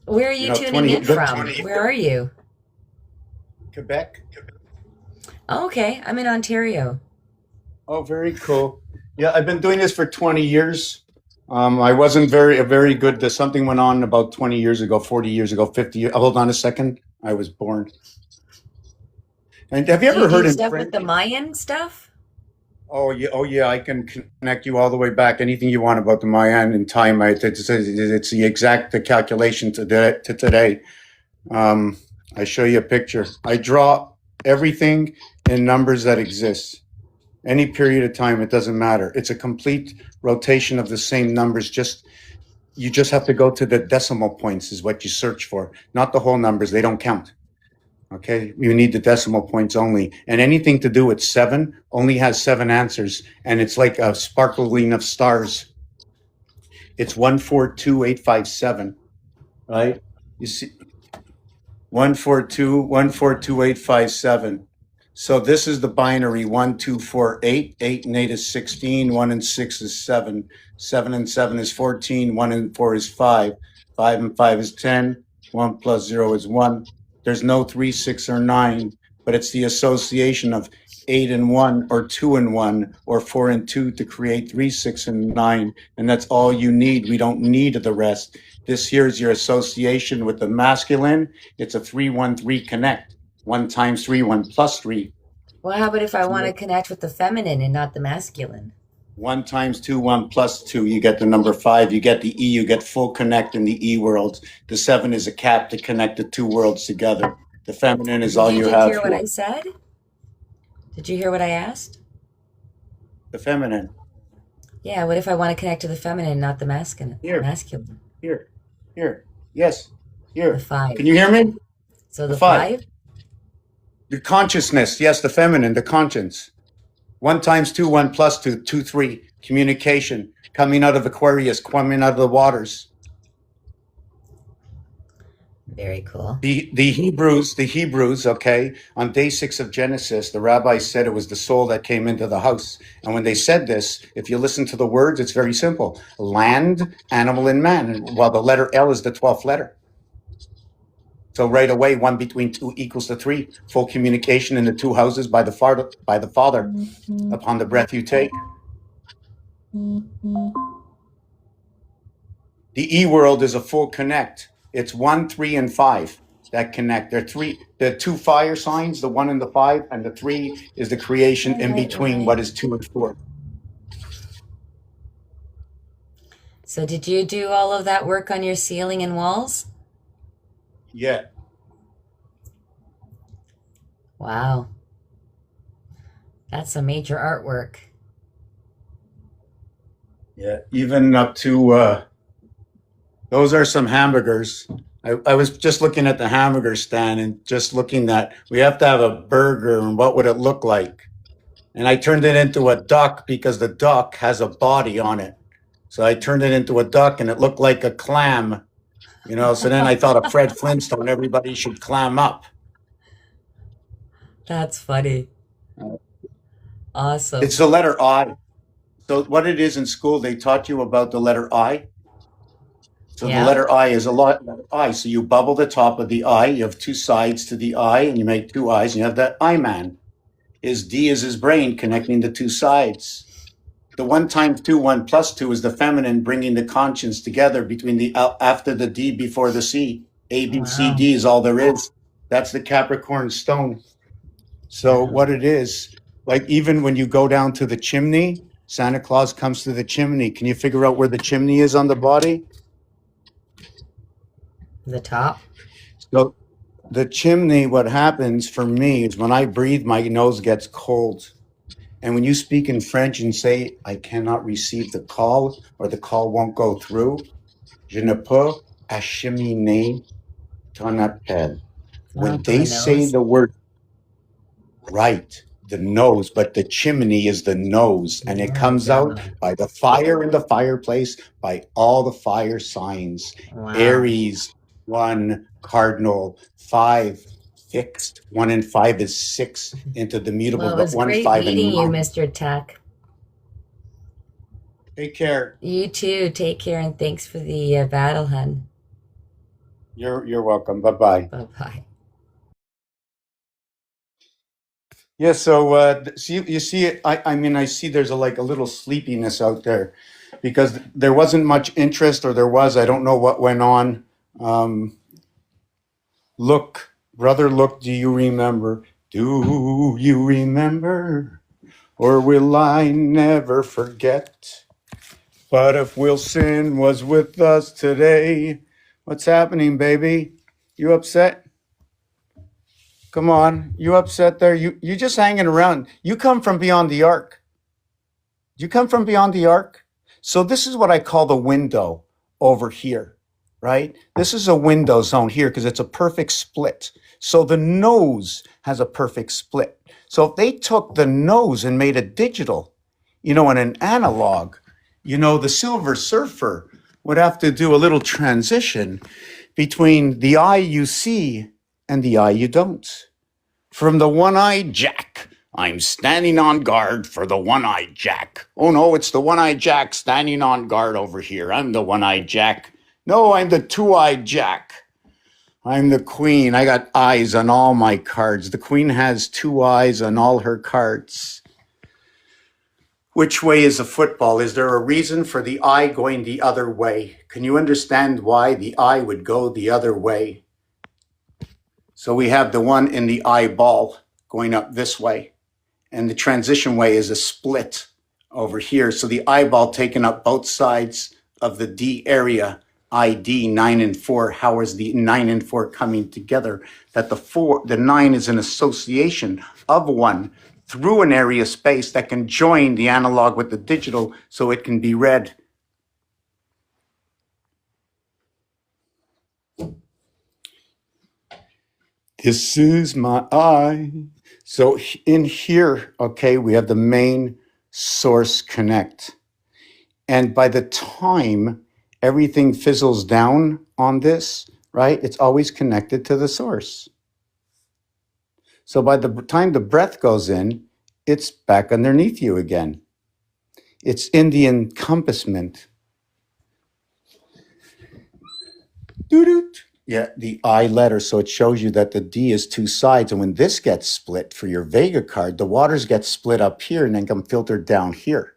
Where are you know, tuning 20 in from? 20 Where are you? Quebec. Oh, okay, I'm in Ontario. Oh, very cool. Yeah, I've been doing this for 20 years. I wasn't very good. Something went on about 20 years ago, 40 years ago, 50 years. Hold on a second. I was born. And have you Do you ever heard do in stuff with French? the Mayan stuff? Oh yeah, oh yeah. I can connect you all the way back. Anything you want about the Mayan in time. It's the exact calculation to today. I show you a picture. I draw everything in numbers that exist. Any period of time, it doesn't matter. It's a complete rotation of the same numbers. You just have to go to the decimal points is what you search for, not the whole numbers. They don't count. Okay, you need the decimal points only. And anything to do with 7 only has 7 answers, and it's like a sparkling of stars. It's 142857, right? You see, 142, 142, 857. So this is the binary 1, 2, 4, 8. 8 and 8 is 16. 1 and 6 is 7. 7 and 7 is 14. 1 and 4 is 5. 5 and 5 is 10. 1 plus 0 is 1. There's no 3, 6, or 9, but it's the association of 8 and 1, or 2 and 1, or 4 and 2 to create 3, 6, and 9. And that's all you need. We don't need the rest. This here is your association with the masculine. It's a 3-1-3 connect. 1 times 3, 1 plus 3. Well, how about if I want to connect with the feminine and not the masculine? 1 times 2, 1 plus 2. You get the number 5. You get the E. You get full connect in the E worlds. The 7 is a cap to connect the 2 worlds together. The feminine is all you Did you have. hear what I said? Did you hear what I asked? The feminine. Yeah, what if I want to connect to the feminine, not the masculine? Here. Masculine. Here. Yes. Here. The 5. Can you hear me? So the The 5. 5? The consciousness. Yes, the feminine, the conscience. 1 times 2, 1 plus 2, 2, 3. Communication. Coming out of Aquarius, coming out of the waters. Very cool. The Hebrews, okay, on day 6 of Genesis, the rabbi said it was the soul that came into the house. And when they said this, if you listen to the words, it's very simple. Land, animal, and man. While the letter L is the 12th letter. So right away, 1 between 2 equals to 3. Full communication in the 2 houses by the Father upon the breath you take. The E world is a full connect. It's 1, 3, and 5 that connect. The 2 fire signs, the 1 and the 5, and the 3 is the creation in between what is 2 and 4. So did you do all of that work on your ceiling and walls? Yeah. Wow. That's a major artwork. Yeah. Even up to those are some hamburgers. I was just looking at the hamburger stand and just looking that we have to have a burger and what would it look like? And I turned it into a duck because the duck has a body on it. So I turned it into a duck and it looked like a clam, So then I thought of Fred Flintstone, everybody should clam up. That's funny. Awesome. It's the letter I. So what it is in school, they taught you about the letter I. So the Yeah. letter I is a lot I. So you bubble the top of the I. You have two sides to the I, and you make two I's, and you have that I man. His D is his brain connecting the two sides. The 1 times 2, 1 plus 2 is the feminine bringing the conscience together between the after the D before the C. A, B, C, Wow. D is all there is. That's the Capricorn stone. So what it is, like even when you go down to the chimney, Santa Claus comes to the chimney. Can you figure out where the chimney is on the body? The top. So the chimney, what happens for me is when I breathe, my nose gets cold. And when you speak in French and say, I cannot receive the call or the call won't go through, je ne peux acheminer ton appel. When they say the word right, the nose, but the chimney is the nose, and it comes out by the fire in the fireplace, by all the fire signs. Wow. Aries, 1, cardinal, 5, fixed. 1 and 5 is 6 into the mutable, Well, it but was 1, great 5, meeting and you, 9. Mr. Tuck. Take care. You too. Take care, and thanks for the battle, hun. You're welcome. Bye-bye. Bye-bye. Yeah, so you see, I see there's a little sleepiness out there because there wasn't much interest, or there was, I don't know what went on. Look, brother, look, do you remember? Do you remember? Or will I never forget? But if Wilson was with us today, what's happening, baby? You upset? Come on, you upset there? You just hanging around. You come from beyond the ark. You come from beyond the ark. So this is what I call the window over here, right? This is a window zone here because it's a perfect split. So the nose has a perfect split. So if they took the nose and made it digital, and an analog, the Silver Surfer would have to do a little transition between the eye you see and the eye you don't. From the one-eyed Jack, I'm standing on guard for the one-eyed Jack. Oh no, it's the one-eyed Jack standing on guard over here. I'm the one-eyed Jack. No, I'm the two-eyed Jack. I'm the queen. I got eyes on all my cards. The queen has 2 eyes on all her cards. Which way is a football? Is there a reason for the eye going the other way? Can you understand why the eye would go the other way? So we have the one in the eyeball going up this way, and the transition way is a split over here. So the eyeball taking up both sides of the D area, ID 9 and 4. How is the 9 and 4 coming together? That the 9 is an association of 1 through an area space that can join the analog with the digital so it can be read. This is my eye. So in here, okay, we have the main source connect. And by the time everything fizzles down on this, right, it's always connected to the source. So by the time the breath goes in, it's back underneath you again. It's in the encompassment. Doo-doot. Yeah, the I letter. So it shows you that the D is 2 sides. And when this gets split for your Vega card, the waters get split up here and then come filtered down here.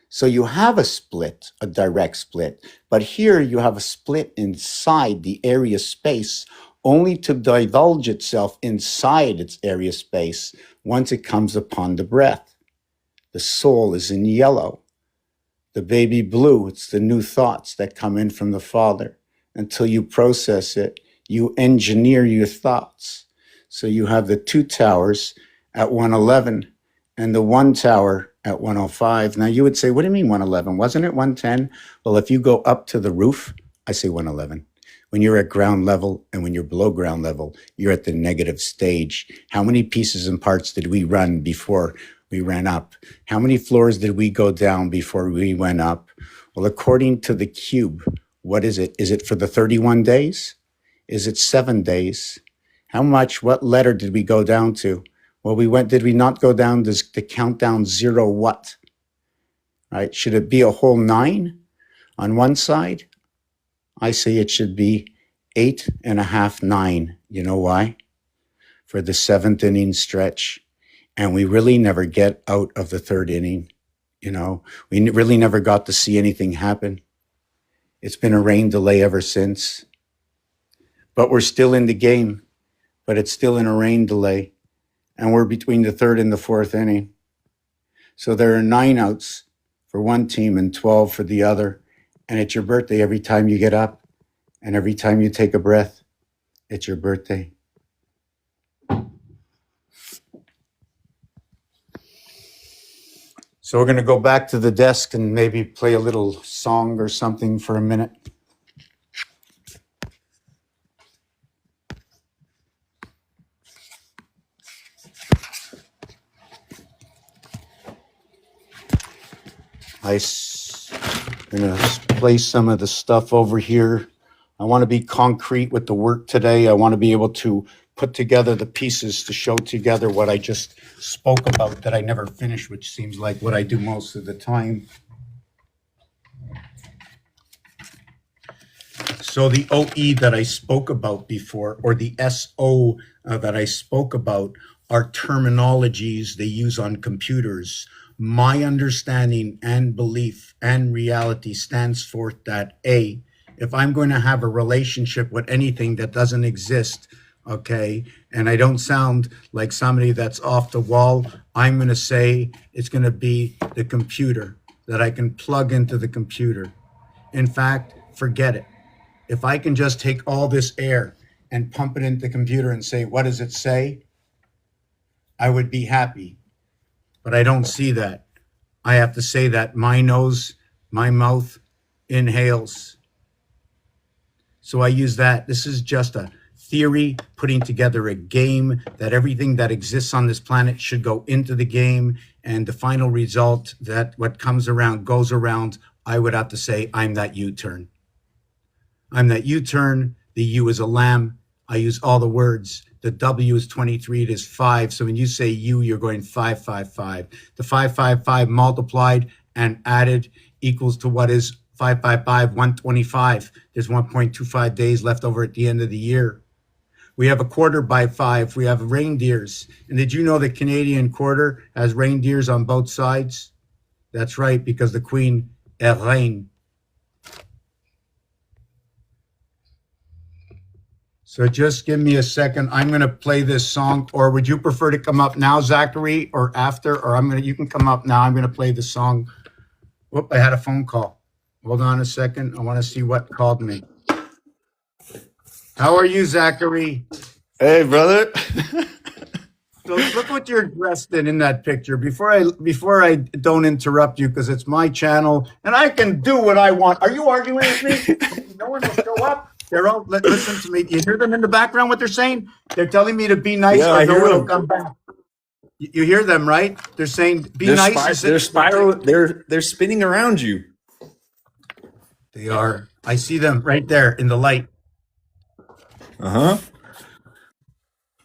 So you have a split, a direct split, but here you have a split inside the area space, only to divulge itself inside its area space once it comes upon the breath. The soul is in yellow. The baby blue, it's the new thoughts that come in from the Father. Until you process it, you engineer your thoughts. So you have the 2 towers at 111 and the 1 tower at 105. Now you would say, what do you mean 111? Wasn't it 110? Well, if you go up to the roof, I say 111. When you're at ground level and when you're below ground level, you're at the negative stage. How many pieces and parts did we run before we ran up. How many floors did we go down before we went up? Well, according to the cube, what is it? Is it for the 31 days? Is it 7 days? How much, what letter did we go down to? Well, did we not go down to count down 0 what? Right? Should it be a whole 9 on one side? I say it should be 8.5, 9. You know why? For the 7th inning stretch. And we really never get out of the 3rd inning. You know, we really never got to see anything happen. It's been a rain delay ever since. But we're still in the game. But it's still in a rain delay. And we're between the 3rd and the 4th inning. So there are 9 outs for one team and 12 for the other. And it's your birthday every time you get up. And every time you take a breath, it's your birthday. So we're going to go back to the desk and maybe play a little song or something for a minute. I'm going to play some of the stuff over here. I want to be concrete with the work today. I want to be able to put together the pieces to show together what I just spoke about that I never finished, which seems like what I do most of the time. So the OE that I spoke about before, or the SO that I spoke about, are terminologies they use on computers. My understanding and belief and reality stands forth that A, if I'm going to have a relationship with anything that doesn't exist, okay, and I don't sound like somebody that's off the wall, I'm going to say it's going to be the computer, that I can plug into the computer. In fact, forget it. If I can just take all this air and pump it into the computer and say, what does it say? I would be happy. But I don't see that. I have to say that my nose, my mouth inhales. So I use that. This is just a theory, putting together a game that everything that exists on this planet should go into the game. And the final result, that what comes around goes around, I would have to say, I'm that U-turn. I'm that U-turn. The U is a lamb. I use all the words. The W is 23, it is 5. So when you say U, you're going 5, 5, 5. The 5, 5, 5 multiplied and added equals to what is 5, 5, 5, 125. There's 1.25 days left over at the end of the year. We have a quarter by 5. We have reindeers. And did you know the Canadian quarter has reindeers on both sides? That's right, because the queen est reine. So just give me a second. I'm going to play this song. Or would you prefer to come up now, Zachary, or after? Or you can come up now. I'm going to play the song. Whoop, I had a phone call. Hold on a second. I want to see what called me. How are you, Zachary? Hey, brother. So look what you're dressed in that picture. Before I don't interrupt you, because it's my channel and I can do what I want. Are you arguing with me? No one will show up. They're all listen to me. You hear them in the background? What they're saying? They're telling me to be nice, Yeah, or I no hear one will them. come back. You hear them, right? They're saying be nice. They're spiral. They're spinning around you. They are. I see them right there in the light. Uh huh.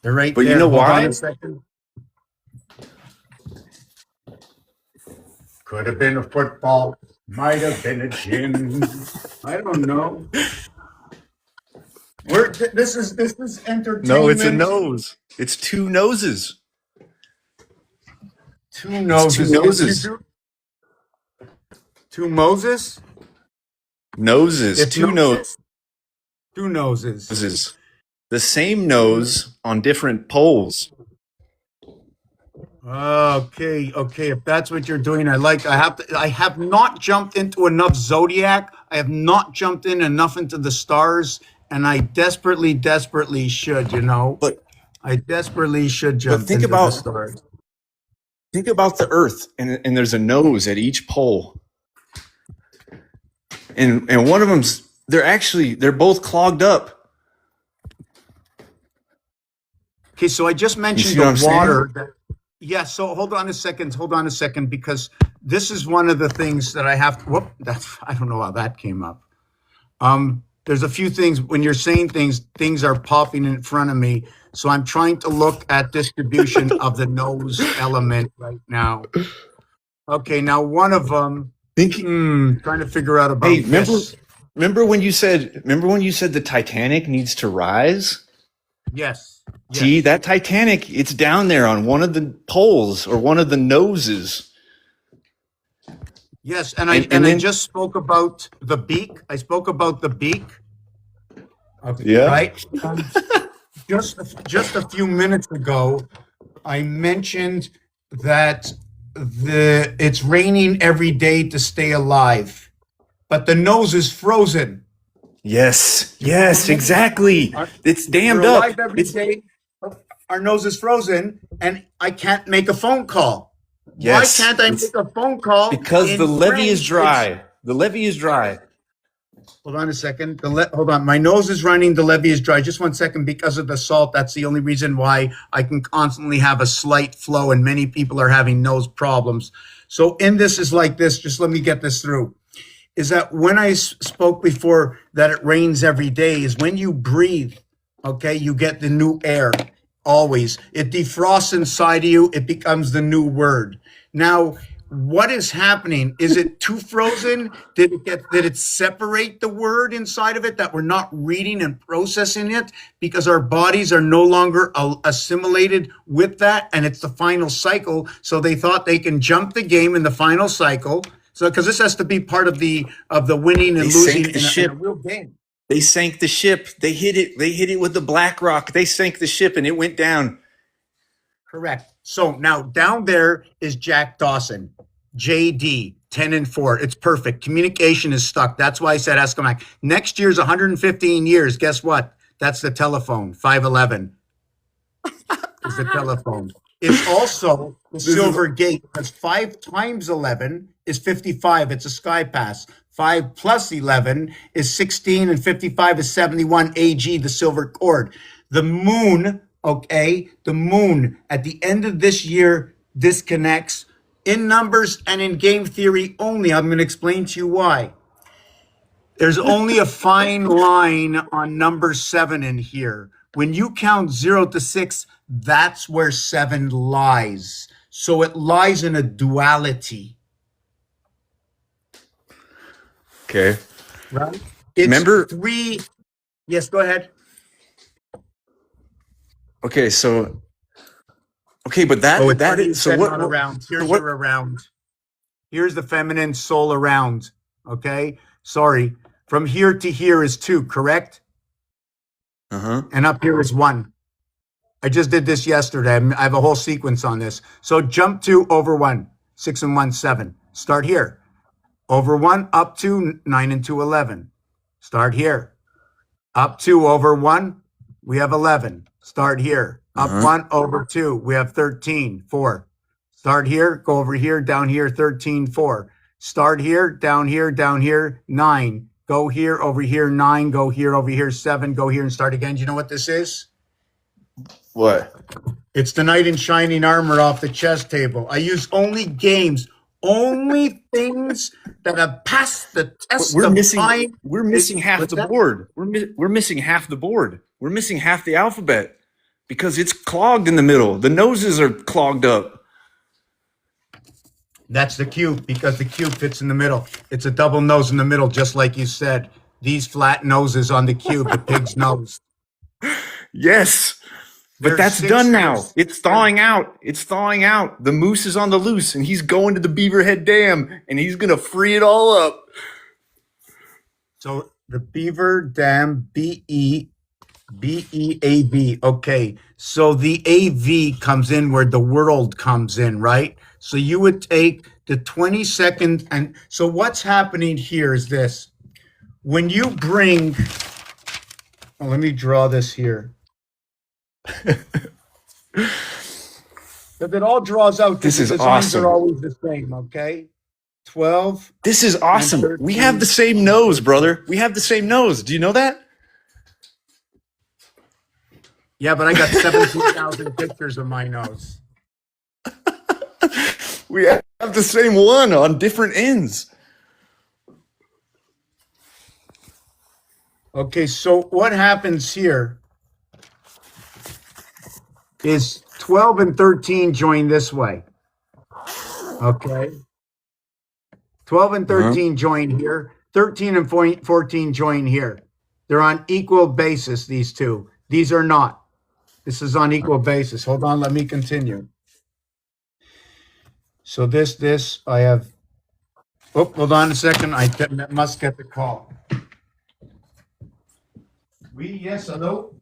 They're right But there. you know Hold on why? a second. Could have been a football. Might have been a gym. I don't know. This is entertainment. No, it's a nose. It's two noses. Two noses. Two noses. Two Moses? Noses. It's Two noses. Two noses. Noses. The same nose on different poles. Okay. If that's what you're doing, I have not jumped into enough zodiac. I have not jumped in enough into the stars, and I desperately should, But I desperately should jump think into about- the stars. think about the Earth, and there's a nose at each pole. And one of them's they're both clogged up. Okay, so I just mentioned see what I'm the saying? water. Yeah, so hold on a second. Hold on a second, because this is one of the things that I have to, whoop, that's, I don't know how that came up. There's a few things when you're saying things are popping in front of me. So I'm trying to look at distribution of the nose element right now. Okay, now one of them, Thinking, trying to figure out about hey, remember, this. remember when you said, the Titanic needs to rise? Yes. See, Yes. that Titanic, it's down there on one of the poles or one of the noses. Yes, and And I then, just spoke about the beak. I spoke about the beak. Okay, yeah. right. Just a few minutes ago, I mentioned that it's raining every day to stay alive, but the nose is frozen. Yes, yes, exactly. Our- It's We're dammed up. alive every It's day. Our nose is frozen, and I can't make a phone call. Why yes. can't I It's make a phone call? because the In levee is French, dry. The levee is dry. hold on a second. Hold on. My nose is running. The levee is dry. Just 1 second. Because of the salt, that's the only reason why I can constantly have a slight flow, and many people are having nose problems. So in this is like this. Just let me get this through. Is that when I spoke before that it rains every day, is when you breathe, okay, you get the new air always. It defrosts inside of you, it becomes the new word. Now, what is happening? Is it too frozen? Did it separate the word inside of it that we're not reading and processing it because our bodies are no longer assimilated with that, and it's the final cycle, so they thought they can jump the game in the final cycle. So, because this has to be part of the winning and They losing sank the in a ship. real game. They sank the ship. They hit it. They hit it with the black rock. They sank the ship and it went down. Correct. So now down there is Jack Dawson, JD, 10-4. It's perfect. Communication is stuck. That's why I said Escamac. Next year's 115 years. Guess what? That's the telephone. 511 is the telephone. It's also the Silver Gate, because 5 times 11 is 55. It's a sky pass. 5 plus 11 is 16, and 55 is 71. AG, the silver cord. The moon, okay, the moon at the end of this year disconnects in numbers and in game theory only. I'm going to explain to you why. There's only a fine line on number 7 in here. When you count 0 to 6, that's where 7 lies. So it lies in a duality. Okay. Right? It's Remember- 3. Yes, go ahead. Okay. So. Okay, but that Oh, it's that funny you is so said what? not around. Here's what- your around. Here's the feminine soul around. Okay? Sorry. From here to here is 2, correct? Uh-huh. And up here is 1. I just did this yesterday. I have a whole sequence on this. So jump 2 over 1, 6 and 1, 7. Start here. Over 1, up 2, 9 and 2, 11. Start here. Up 2 over 1, we have 11. Start here. Up 1 over 2, we have 13, 4. Start here, go over here, down here, 13, 4. Start here, down here, 9. Go here, over here, 9. Go here, over here, 7. Go here and start again. Do you know what this is? What? It's the knight in shining armor off the chess table. I use only games, only things that have passed the test We're of missing. time. We're missing half What's the that? board. We're missing half the board. We're missing half the alphabet because it's clogged in the middle. The noses are clogged up. That's the cube, because the cube fits in the middle. It's a double nose in the middle, just like you said. These flat noses on the cube, the pig's nose. Yes. But There's that's 6 done now. years. It's thawing out. It's thawing out. The moose is on the loose and he's going to the Beaverhead Dam and he's going to free it all up. So the Beaver Dam, BEAV. Okay. So the AV comes in where the world comes in, right? So you would take the 22nd. And so what's happening here is this. When you bring, let me draw this here. If it all draws out, This the is designs awesome. are always the same, okay? 12. This is awesome. We have the same nose, brother. We have the same nose. Do you know that? Yeah, but I got 17,000 pictures of my nose. We have the same one on different ends. Okay, so what happens here is 12 and 13 join this way. Okay. 12 and Uh-huh. 13 join here. 13 and 14 join here. They're on equal basis, these two. These are not. This is on equal basis. Hold on, let me continue. So I have. Oh, hold on a second. I must get the call. Oui, yes, hello.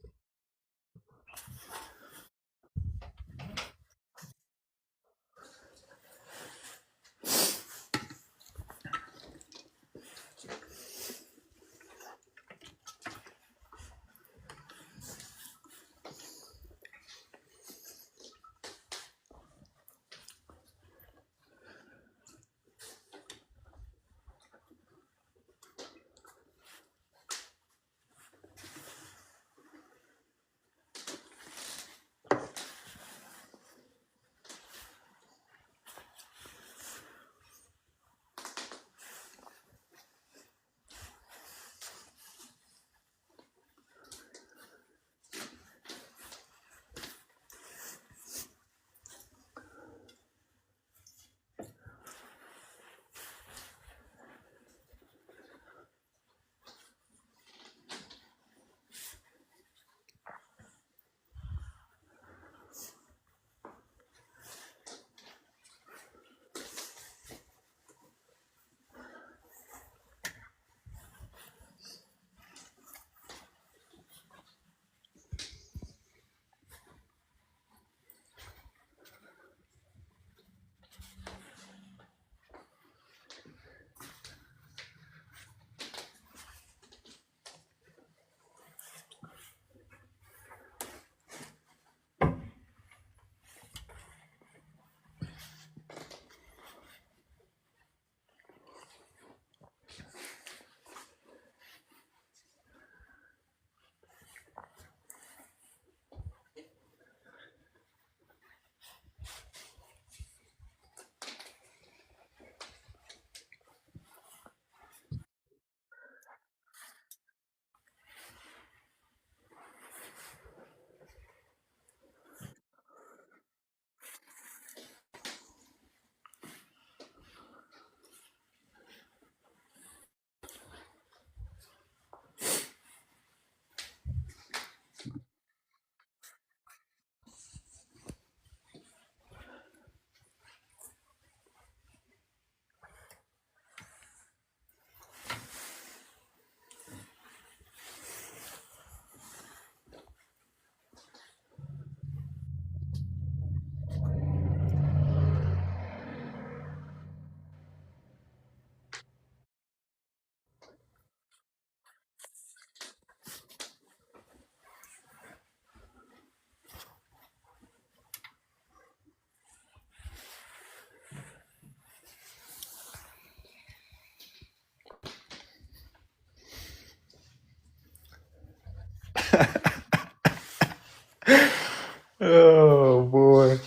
Oh boy.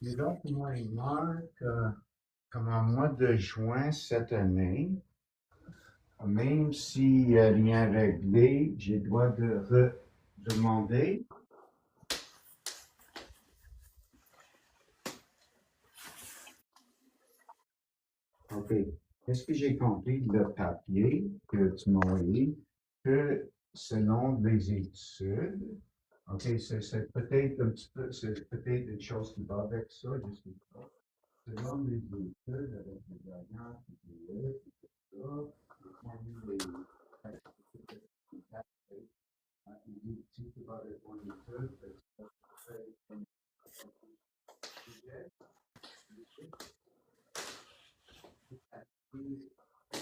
Et donc, moi, il marque comme en mois de juin cette année, même s'il n'y a rien réglé, je dois demander. OK. Est-ce que j'ai compris le papier que tu m'as envoyé que selon les études, OK, c'est peut-être un petit peu, c'est peut-être une chose qui va avec ça, je sais pas. Selon les études, avec les gagnants, tout ça, les si tu vas avec ton étude, tu fais un sujet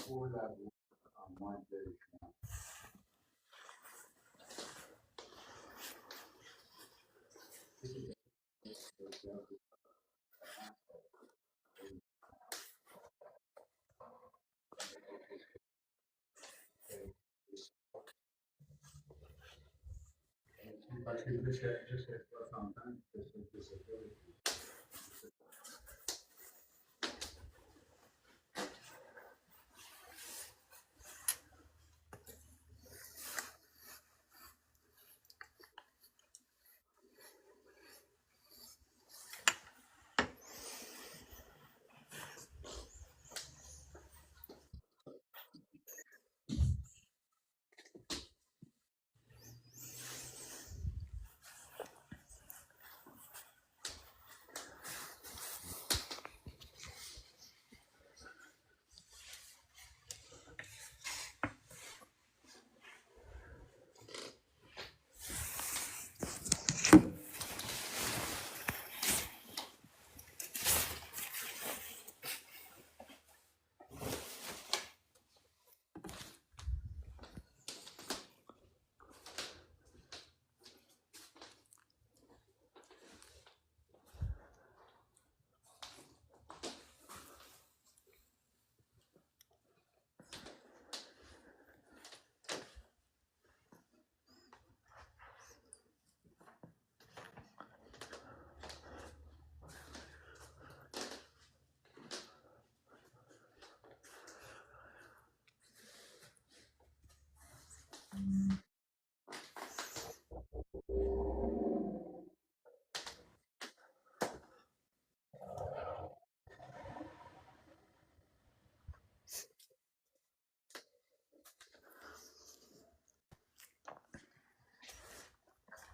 pour la en moins de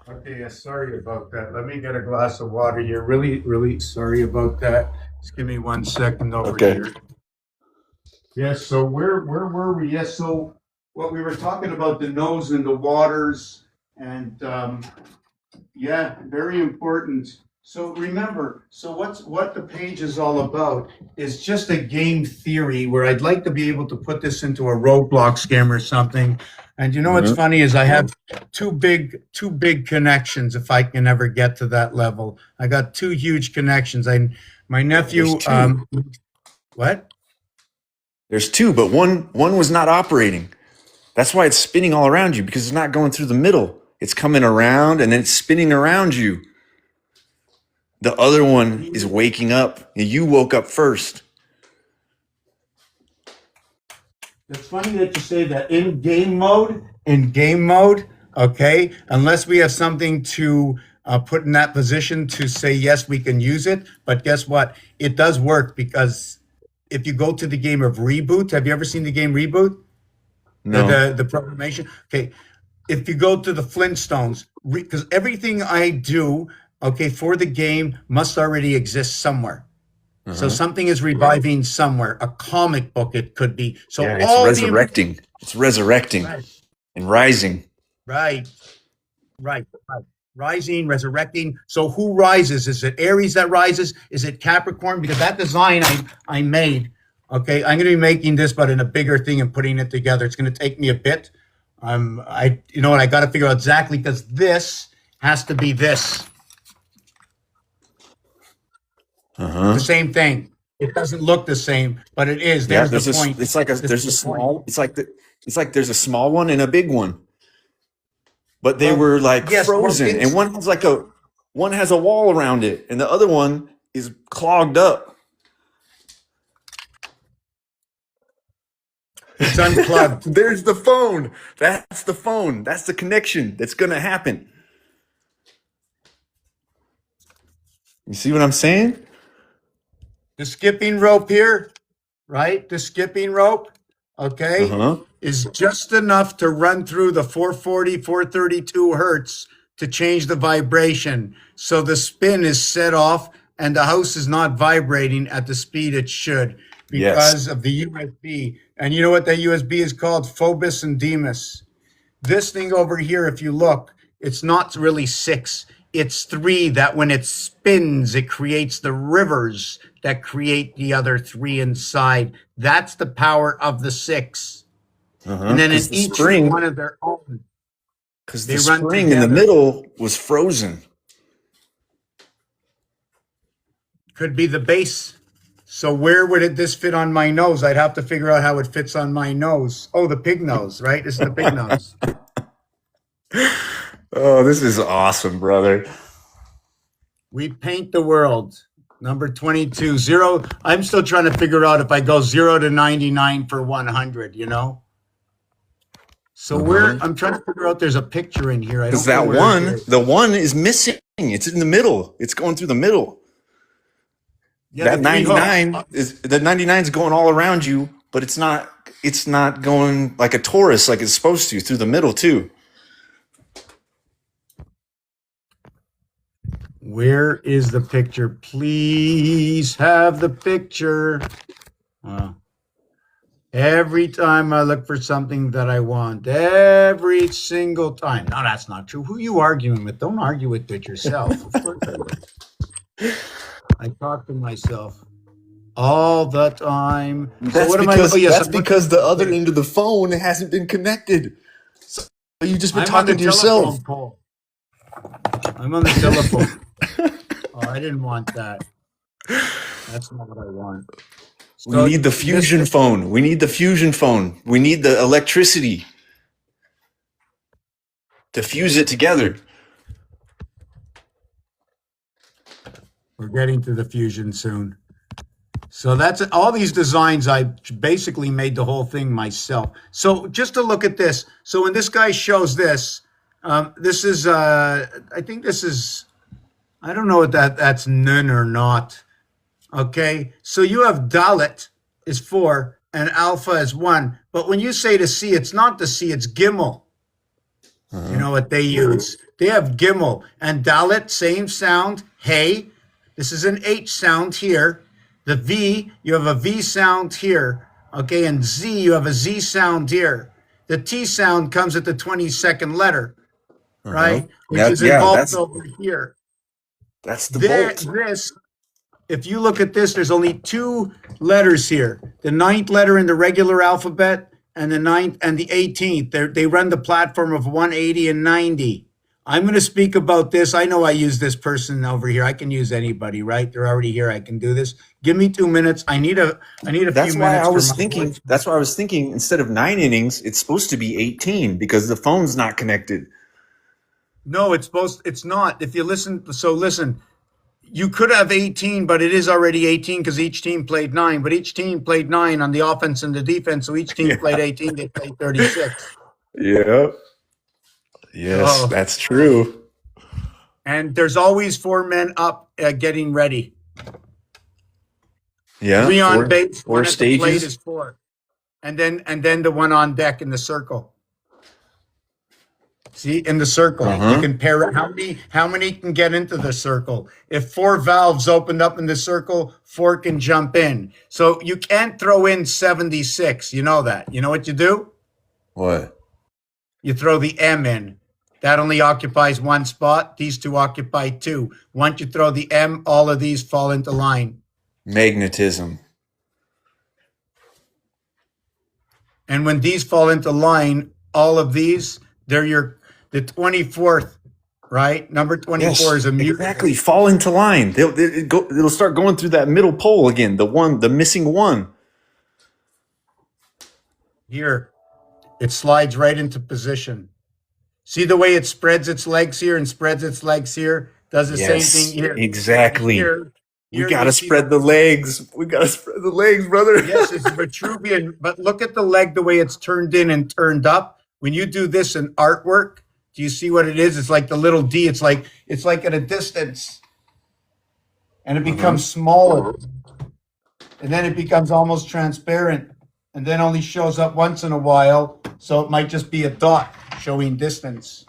Okay, yeah, sorry about that. Let me get a glass of water here. Really, really sorry about that. Just give me 1 second over Okay. here. Yes, so where were we? Yes, so what we were talking about the nose and the waters and yeah, very important. So remember, so what the page is all about is just a game theory where I'd like to be able to put this into a Roblox game or something. And you know what's funny is I have two big connections if I can ever get to that level. I got two huge connections. My nephew There's two. What? There's two, but one was not operating. That's why it's spinning all around you, because it's not going through the middle. It's coming around and then it's spinning around you. The other one is waking up. You woke up first. It's funny that you say that in game mode, okay, unless we have something to put in that position to say, yes, we can use it. But guess what? It does work because if you go to the game of Reboot, have you ever seen the game Reboot? No. The programmation? Okay. If you go to the Flintstones, because everything I do, okay, for the game must already exist somewhere. So something is reviving somewhere. A comic book, it could be. So Yeah, it's all resurrecting. It's resurrecting right, and rising. right, right. Rising, resurrecting. So who rises? Is it Aries that rises? Is it Capricorn? Because that design I made, okay, I'm going to be making this, but in a bigger thing and putting it together. It's going to take me a bit. You know what? I got to figure out exactly because this has to be this. The same thing. It doesn't look the same, but it is. Yeah, There's the point. it's like This there's a is the point. small, it's like there's a small one and a big one. But they Well, were like yes, well, frozen, and one has a wall around it, and the other one is clogged up. it's unplugged. There's the phone. That's the phone. That's the connection that's gonna happen. You see what I'm saying? The skipping rope here, right? The skipping rope, okay, Uh-huh. is just enough to run through the 440, 432 hertz to change the vibration. So the spin is set off and the house is not vibrating at the speed it should Yes. because of the USB. And you know what that USB is called? Phobos and Demas. This thing over here, if you look, it's not really six. It's three that when it spins, it creates the rivers that create the other three inside. That's the power of the six. And then in Because the each spring, one of their own, because they the run spring in the together. middle was frozen. Could be the base. So where would this fit on my nose? I'd have to figure out how it fits on my nose. Oh, the pig nose, right? This is the pig nose. Oh, this is awesome, brother. We paint the world. Number 22, zero. I'm still trying to figure out if I go 0 to 99 for 100, you know? So I'm trying to figure out, there's a picture in here. I Because don't know that where it one, is. the one is missing. It's in the middle. It's going through the middle. Yeah, That the three 99 hooks. is the 99 is going all around you, but it's not going like a torus like it's supposed to through the middle too. Where is the picture? Please have the picture. Every time I look for something that I want, every single time. No, that's not true. Who are you arguing with? Don't argue with it yourself. Of course I would. I talk to myself all the time. That's what am because I? Oh, yes, that's I'm because the other looking- end of the phone hasn't been connected. So you've just been I'm on the talking to yourself. telephone pole. I'm on the telephone. Oh, I didn't want that. That's not what I want. We need the fusion phone. We need the fusion phone. We need the electricity to fuse it together. We're getting to the fusion soon. So that's all these designs. I basically made the whole thing myself. So just to look at this. So when this guy shows this, this is, I think this is, I don't know if that's nun or not. Okay. So you have Dalet is 4 and Alpha is 1. But when you say to C, it's not the C, it's Gimel. You know what they use? They have Gimel and Dalet, same sound. Hey, this is an H sound here. The V, you have a V sound here. Okay, and Z, you have a Z sound here. The T sound comes at the 22nd letter, right? Which is involved over here. That's the bolt. This, if you look at this, there's only 2 letters here. The 9th letter in the regular alphabet and the 9th and the 18th. They run the platform of 180 and 90. I'm going to speak about this. I know I use this person over here. I can use anybody, right? They're already here. I can do this. Give me 2 minutes. I need a few minutes. That's why I was thinking instead of 9 innings, it's supposed to be 18 because the phone's not connected. No, it's not. If you listen, so listen, you could have 18, but it is already 18 because each team played 9, but each team played 9 on the offense and the defense. So each team played 18, they played 36. Yeah. Yes, that's true. And there's always 4 men up getting ready. Yeah. 3 on base, 4 1 at the plate stages. is 4. And then the 1 on deck in the circle. See, in the circle, you can pair how many can get into the circle? If 4 valves opened up in the circle, 4 can jump in. So you can't throw in 76. You know that. You know what you do? What? You throw the M in. That only occupies 1 spot. These 2 occupy 2. Once you throw the M, all of these fall into line. Magnetism. And when these fall into line, all of these, they're the 24th, right? Number 24 is a music. Exactly. Fall into line. It'll start going through that middle pole again. The missing one. Here, it slides right into position. See the way it spreads its legs here and spreads its legs here? Does the same thing here. Exactly. Here We gotta spread the legs. We gotta spread the legs, brother. Yes, it's Vitruvian, but look at the leg, the way it's turned in and turned up. When you do this in artwork, do you see what it is? It's like the little D. It's like at a distance, and it becomes smaller, and then it becomes almost transparent, and then only shows up once in a while. So it might just be a dot showing distance.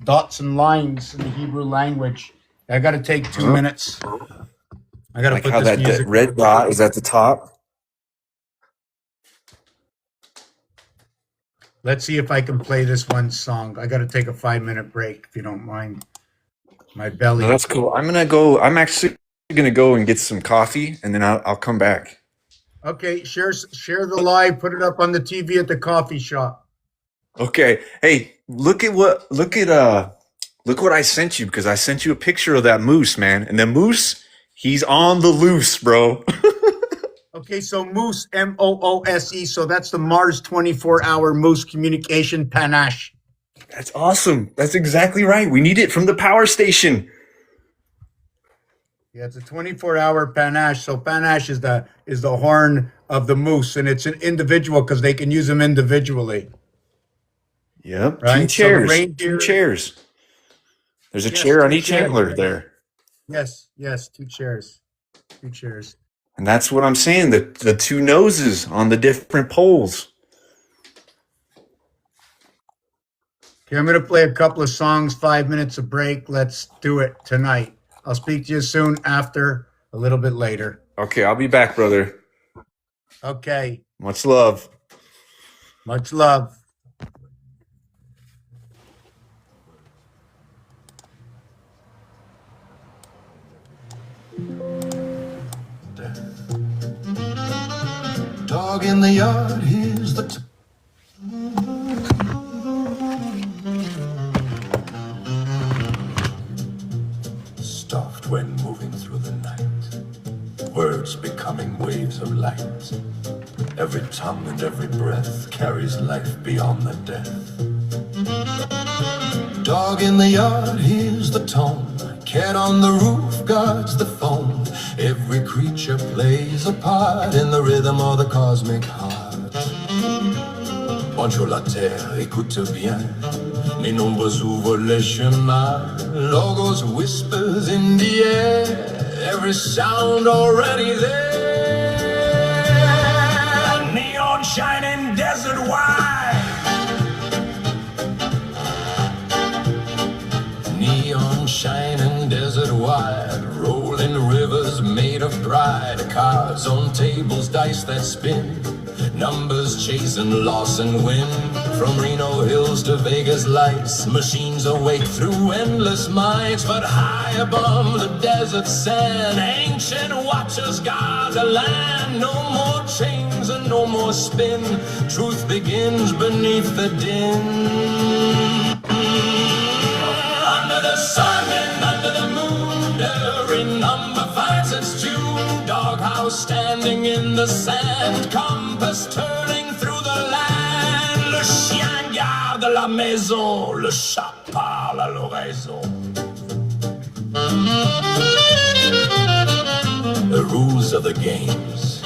Dots and lines in the Hebrew language. I got to take 2 minutes. I got to Like put how this that music. red dot is at the top. Let's see if I can play this one song. I got to take a 5-minute break if you don't mind. My belly. No, that's cool. I'm actually gonna go and get some coffee, and then I'll come back. Okay, share the live. Put it up on the TV at the coffee shop. Okay. Hey, look what I sent you, because I sent you a picture of that moose, man. And the moose, he's on the loose, bro. Okay, so Moose, MOOSE. So that's the Mars 24-hour Moose communication panache. That's awesome. That's exactly right. We need it from the power station. Yeah, it's a 24-hour panache. So panache is the horn of the moose, and it's an individual because they can use them individually, Yep. right? Two So the chairs. reindeer, Two chairs. There's a yes, chair on two each chairs. antler there. Yes, two chairs, two chairs. And that's what I'm saying. The two noses on the different poles. Okay, I'm going to play a couple of songs, 5 minutes of break. Let's do it tonight. I'll speak to you soon after, a little bit later. Okay, I'll be back, brother. Okay, Much love. much love. Dog in the yard, here's the soft when moving through the night, words becoming waves of light. Every tongue and every breath carries life beyond the death. Dog in the yard, here's the tone. Cat on the roof guards the phone. Every creature plays a part in the rhythm of the cosmic heart. Bonjour la terre, écoute bien. Les nombres ouvrent les chemins. Logos whispers in the air. Every sound already there. Neon shining desert wide. Neon shining desert wide, rolling rivers made of pride, cards on tables, dice that spin, numbers chasing loss and win. From Reno Hills to Vegas lights, machines awake through endless minds. But high above the desert sand, ancient watchers guard the land. No more chains and no more spin, truth begins beneath the din. Under the sun and under the moon, every number finds its tune. Doghouse standing in the sand, compass turning through the land. Le chien garde la maison, le chat parle à l'oreille. The rules of the games.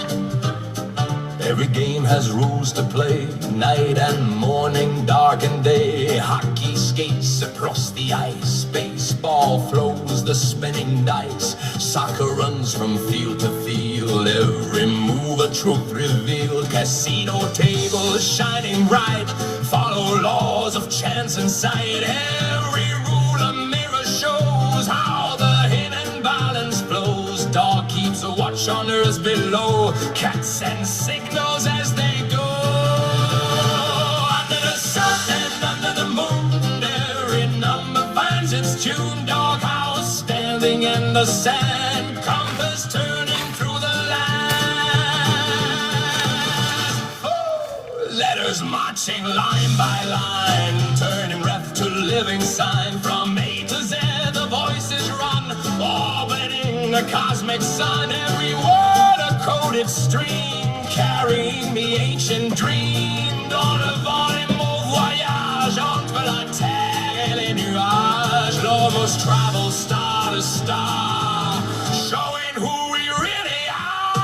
Every game has rules to play, night and morning, dark and day. Hockey skates across the ice, baseball throws the spinning dice. Soccer runs from field to field, every move a truth revealed. Casino tables shining bright, follow laws of chance and sight. Every rule a mirror shows how the hidden balance flows. Dog keeps a watch on earth below, cats send signals as they go. Under the sun and under the moon, every number finds its tune. Doghouse standing in the sand, compass turning through the land. Oh, letters marching line by line, turning breath to living sign. From A to Z the voices run, orbiting the cosmic sun. Every word a coded stream, carrying the ancient dream. Dans le vent les mots voyagent entre la terre et les nuages. Logos travel star to star, showing who we really are.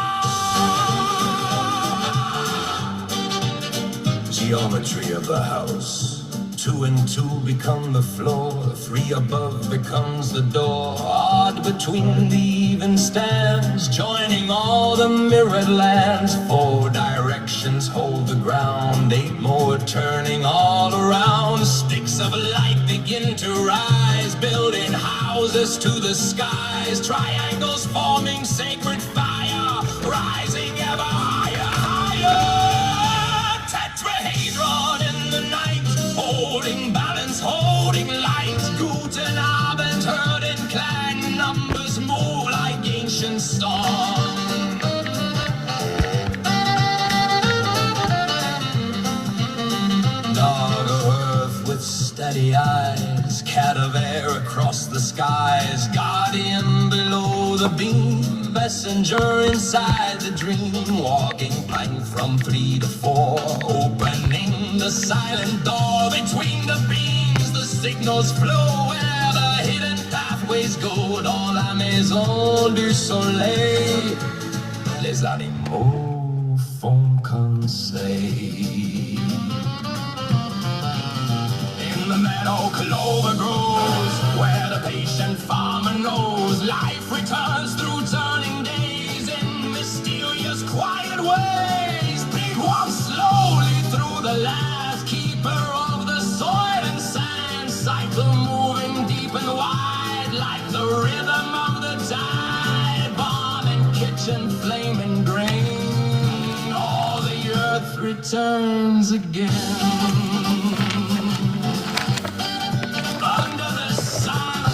Geometry of the house. 2 and 2 become the floor, 3 above becomes the door. Odd between the even stands, joining all the mirrored lands. 4 directions hold the ground, 8 more turning all around. Sticks of light begin to rise, building houses to the skies. Triangles forming sacred fire, rising ever higher, higher. Tetrahedron in the night, holding balance, holding light. Guten Abend, heard in clang, numbers move like ancient storm. Dog of earth with steady eyes, cat of air across the skies. Guardian below the beam, messenger inside the dream. Walking plank from 3 to 4, opening the silent door between the beams. signals flow where the hidden pathways go dans la maison du soleil. Les animaux font conseil. In the meadow clover grows where the patient farmer knows life returns through turning days in mysterious quiet ways. Pig walks slowly through the land, keeper of the soil and sand, cycle moving deep and wide like the rhythm of the tide. Barn and kitchen flame and grain, all the earth returns again. Under the sun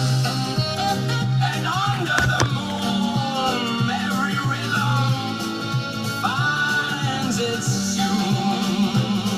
and under the moon, every rhythm finds its tune.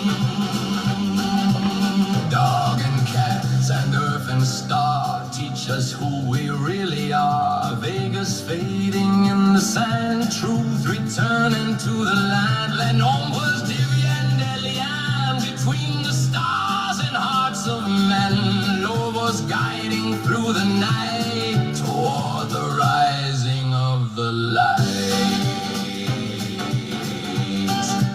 Dog and cats and earth and star teach us who we really are. Vegas fading in the sand, truth returning to the land. Les nombres deviennent des liens between the stars and hearts of men. Lobos guiding through the night toward the rising of the light.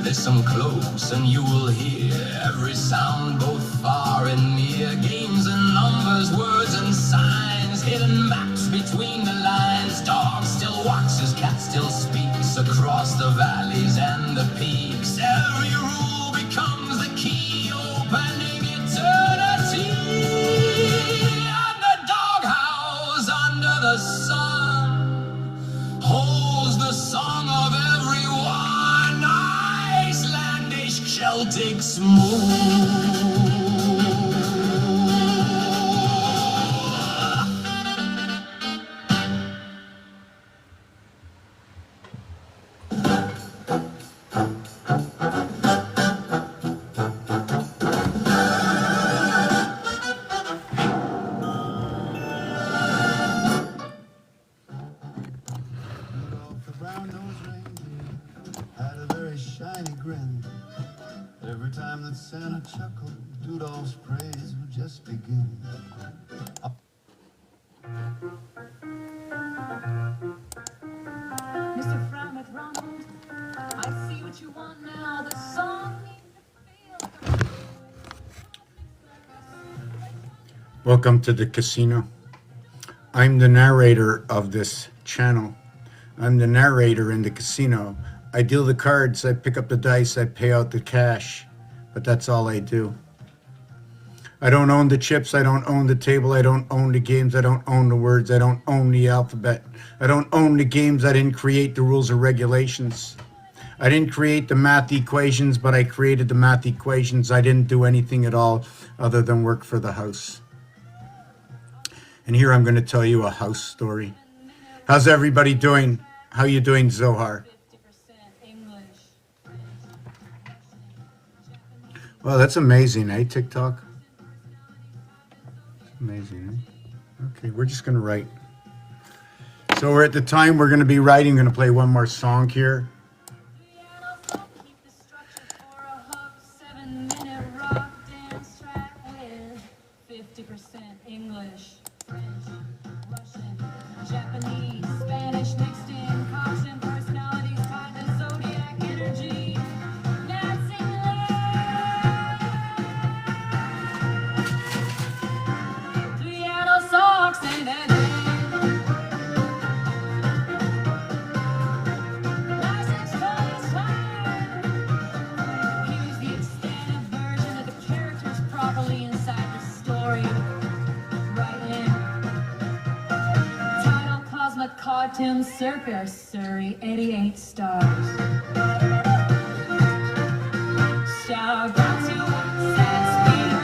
Listen close and you will hear every sound both far and near. Games and numbers, words and signs, hidden maps between the lines. Dog still watches, cat still speaks across the valleys and the peaks. Every rule becomes the key, opening eternity. And the doghouse under the sun holds the song of everyone. Icelandish, Celtic, smooth. The brown-nosed reindeer had a very shiny grin. Every time that Santa chuckled, Rudolph's praise would just begin. Mr. Fry McRonald, I see what you want now. The song needs to feel. Welcome to the casino. I'm the narrator of this channel. I'm the narrator in the casino. I deal the cards, I pick up the dice, I pay out the cash, but that's all I do. I don't own the chips, I don't own the table, I don't own the games, I don't own the words, I don't own the alphabet. I don't own the games, I didn't create the rules or regulations. I didn't create the math equations, but I created the math equations. I didn't do anything at all other than work for the house. And here I'm going to tell you a house story. How's everybody doing? How you doing, Zohar? 50% English. Well, that's amazing, eh, TikTok? Amazing, eh? Okay, we're just going to write. So we're at the time we're going to be writing. I'm going to play one more song here. Keep the structure for a hook. 7-minute rock dance track with 50% English, French, Russian, Japanese, Spanish mixed in. Caution personalities tied to zodiac energy. That's English. Piano socks and a license plates fire. Here's the extended version of the characters properly inside the story. Right in. Title Cosmic Cartoon Circus, Surrey, 88 stars. Shout out to Set Speed.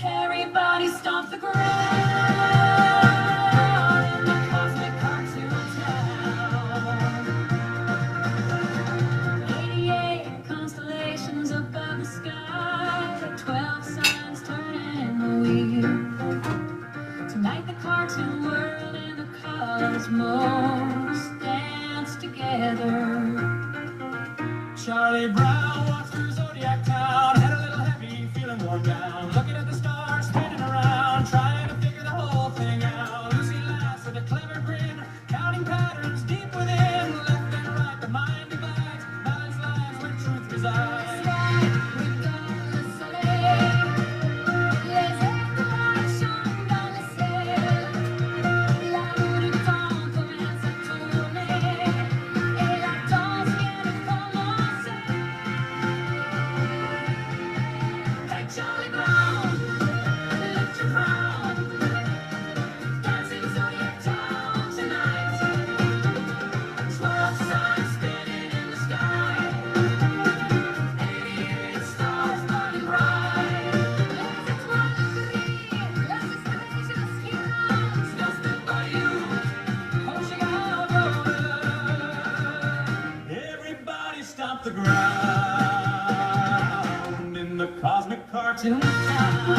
Everybody stomp the ground in the cosmic cartoon town. 88 constellations above the sky, 12 suns turning the wheel. Tonight the cartoon world cartoon town.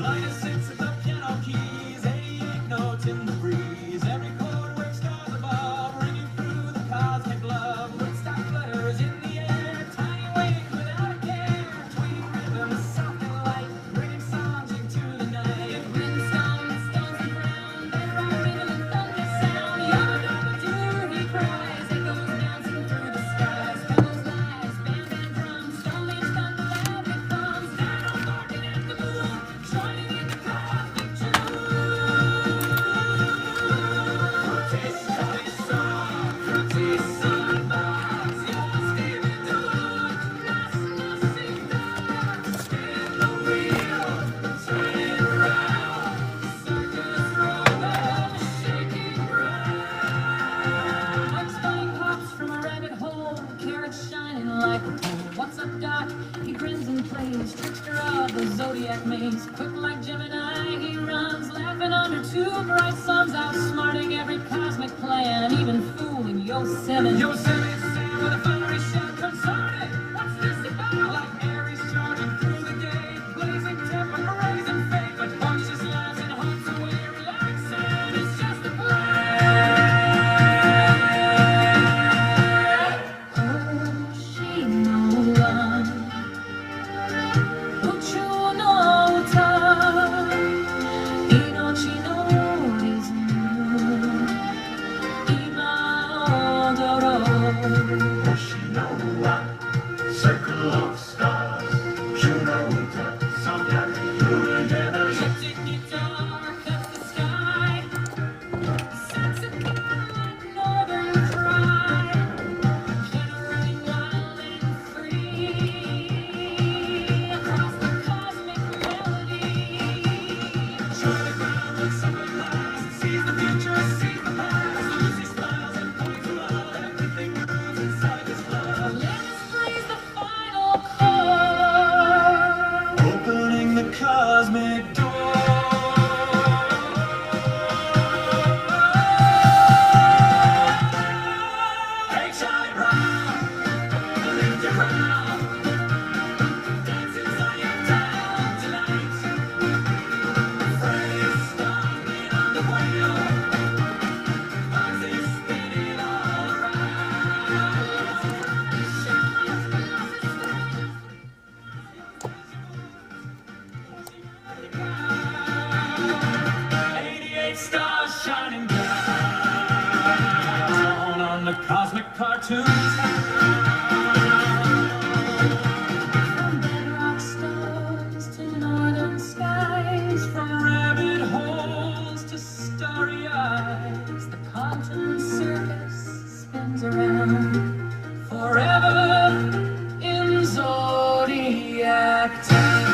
Linus sits at the piano keys, 88 notes in the breeze. Every chord works stars above, ringing through the cosmic love. Woodstock flutters in the air, tiny wings without a care. Tweeting rhythms, soft and light, bringing songs into the night. Wind stones the ground, they rock into the thunder sound. Yabba-dabba-doo, he cries, echoes dancing through the skies. Pedals lies, band and drums, Stone Age thunder loud it comes. Down barking at the moon, joining in the cosmic tune. Fruity sun, fruity sunburns, you're Stevie Doolittle. Nasty spin the wheel, turn it round. Circus roller, shaking ground. Mike's buying pops from a rabbit hole, carrots shining like a pole. What's up, Doc? He grins and plays trickster of the zodiac maze. Quick like Gemini, he runs, laughing under two bright suns, outsmarting every cosmic plan, even fooling Yosemite. Yosemite Sam with a fiery shot comes started. What's this about? Like Aries charging through the gate, blazing temper, raising fate, but punches laughs and hopes away. Relax, Sam, it's just a plan. Circle of stars, Juno, together. Shifting guitar cuts the sky, sets a northern cry, generating wild and free across the cosmic melody. Join the ground and something lies, sees the future, sees the past. Lucy smiles and points to love, everything moves inside this love. Let's plays the final chord, opening the cosmic door. Hey, Charlie Brown, lift your crown, dance inside your town tonight. Freddy's stomping on the wheel, Ozzy's spinning all around. 88 stars shining down on the cosmic cartoon from bedrock stars to northern skies, from rabbit holes to starry eyes. The cartoon circus spins around forever in Zodiac time.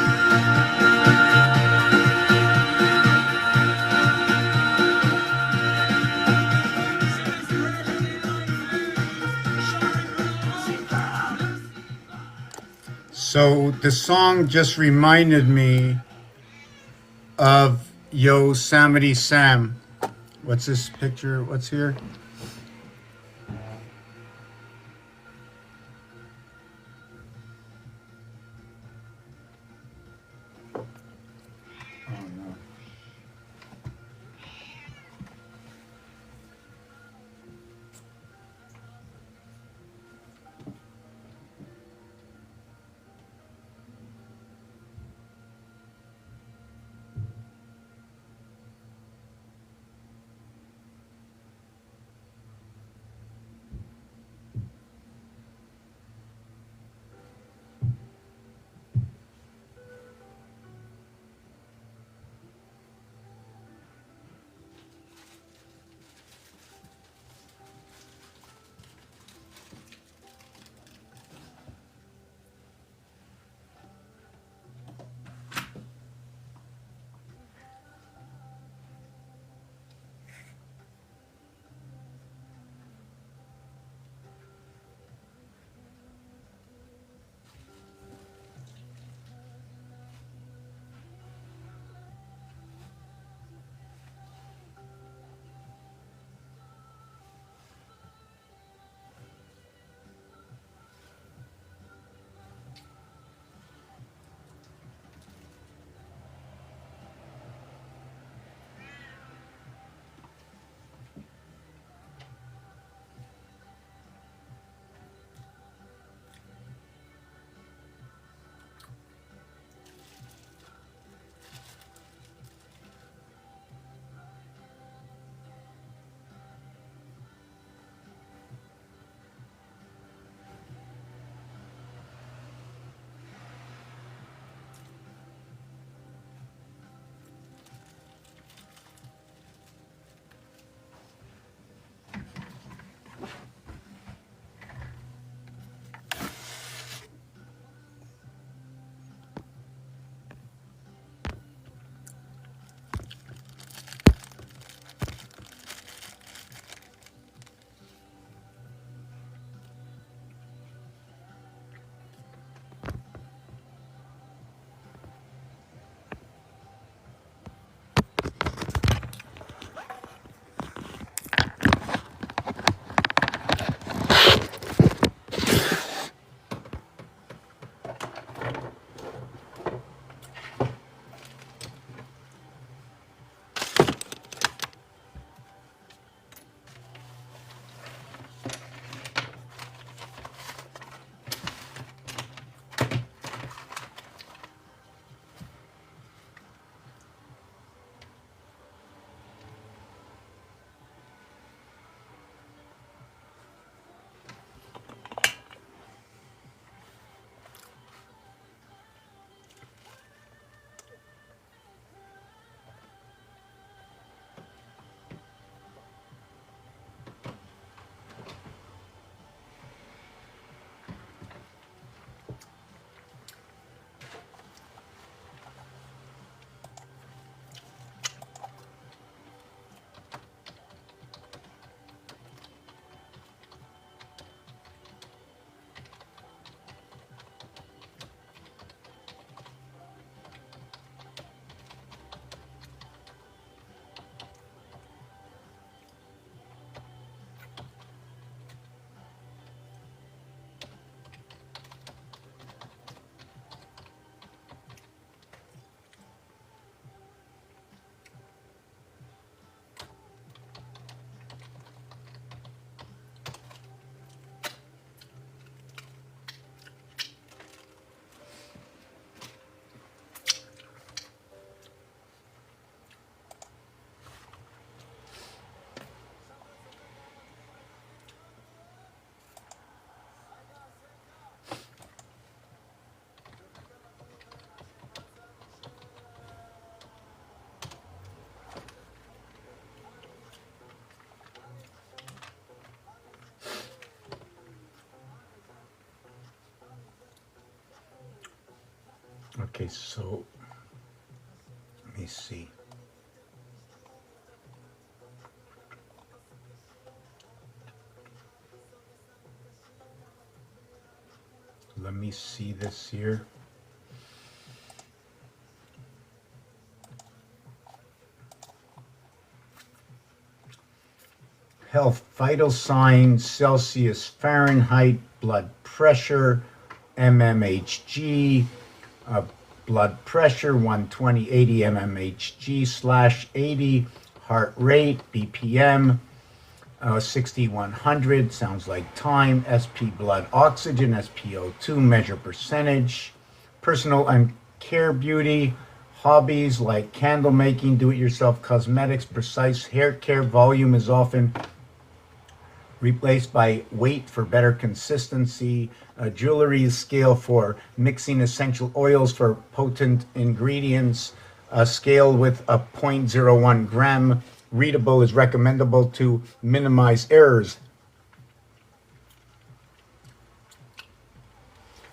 So the song just reminded me of Yosemite Sam. What's this picture? What's here? Oh no. Okay, so let me see. Let me see this here. Health, vital signs, Celsius, Fahrenheit, blood pressure, mmHg, blood pressure 120, 80 mmHg slash 80, heart rate, BPM, 6100, sounds like time, SP blood oxygen, SpO2, measure percentage, personal and care beauty, hobbies like candle making, do-it-yourself cosmetics, precise hair care, volume is often replaced by weight for better consistency, jewelry scale for mixing essential oils for potent ingredients, a scale with a 0.01 gram, readable is recommendable to minimize errors.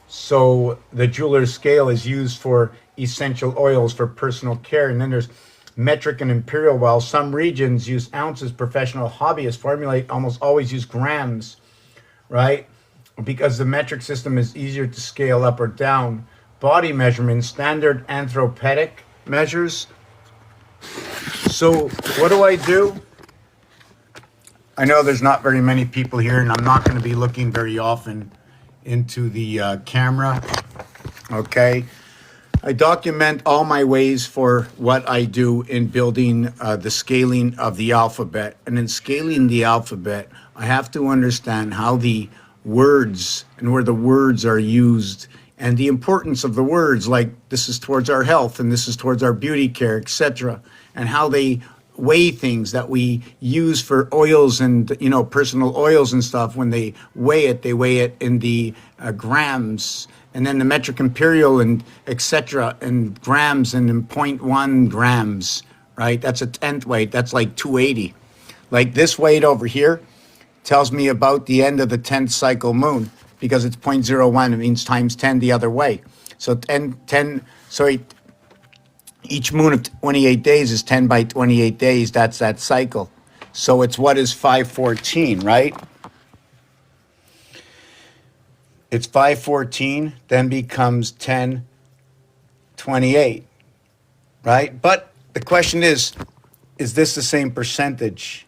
So the jeweler's scale is used for essential oils for personal care, and then there's metric and imperial. While some regions use ounces, professional hobbyists formulate almost always use grams, right? Because the metric system is easier to scale up or down. Body measurements, standard anthropometric measures. So what do? I know there's not very many people here, and I'm not going to be looking very often into the camera, okay? I document all my ways for what I do in building the scaling of the alphabet. And in scaling the alphabet, I have to understand how the words and where the words are used and the importance of the words, like this is towards our health and this is towards our beauty care, etc. And how they weigh things that we use for oils and, you know, personal oils and stuff. When they weigh it in the grams, and then the metric imperial and etc. and grams and in 0.1 grams, right? That's a tenth weight. That's like 280. Like this weight over here tells me about the end of the 10th cycle moon because it's 0.01. It means times 10 the other way. So each moon of 28 days is 10 by 28 days. That's that cycle. So it's what is 514, right? It's 514, then becomes 1028, right? But the question is this the same percentage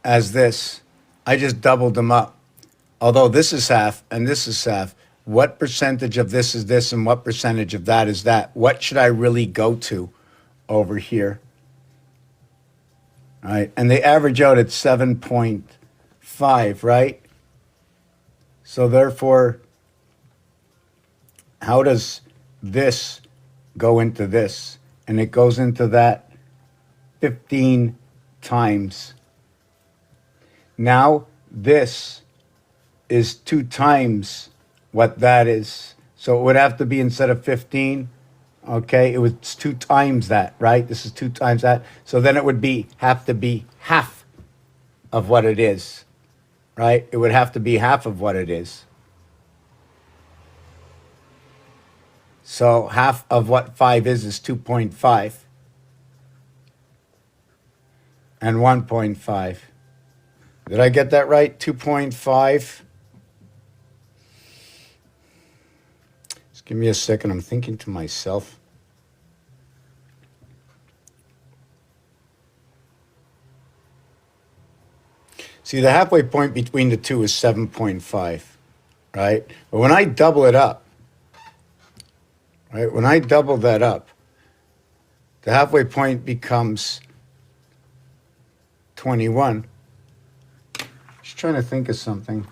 as this? I just doubled them up. Although this is half and this is half, what percentage of this is this and what percentage of that is that? What should I really go to over here? All right, and they average out at 7.5, right? So therefore, how does this go into this? And it goes into that 15 times. Now this is 2 times what that is. So it would have to be, instead of 15, okay, it was 2 times that, right? This is 2 times that. So then it would have to be half of what it is, right? It would have to be half of what it is. So half of what 5 is 2.5 and 1.5. Did I get that right? 2.5. Just give me a second. I'm thinking to myself. See, the halfway point between the two is 7.5, right? But when I double it up, right? When I double that up, the halfway point becomes 21. Just trying to think of something.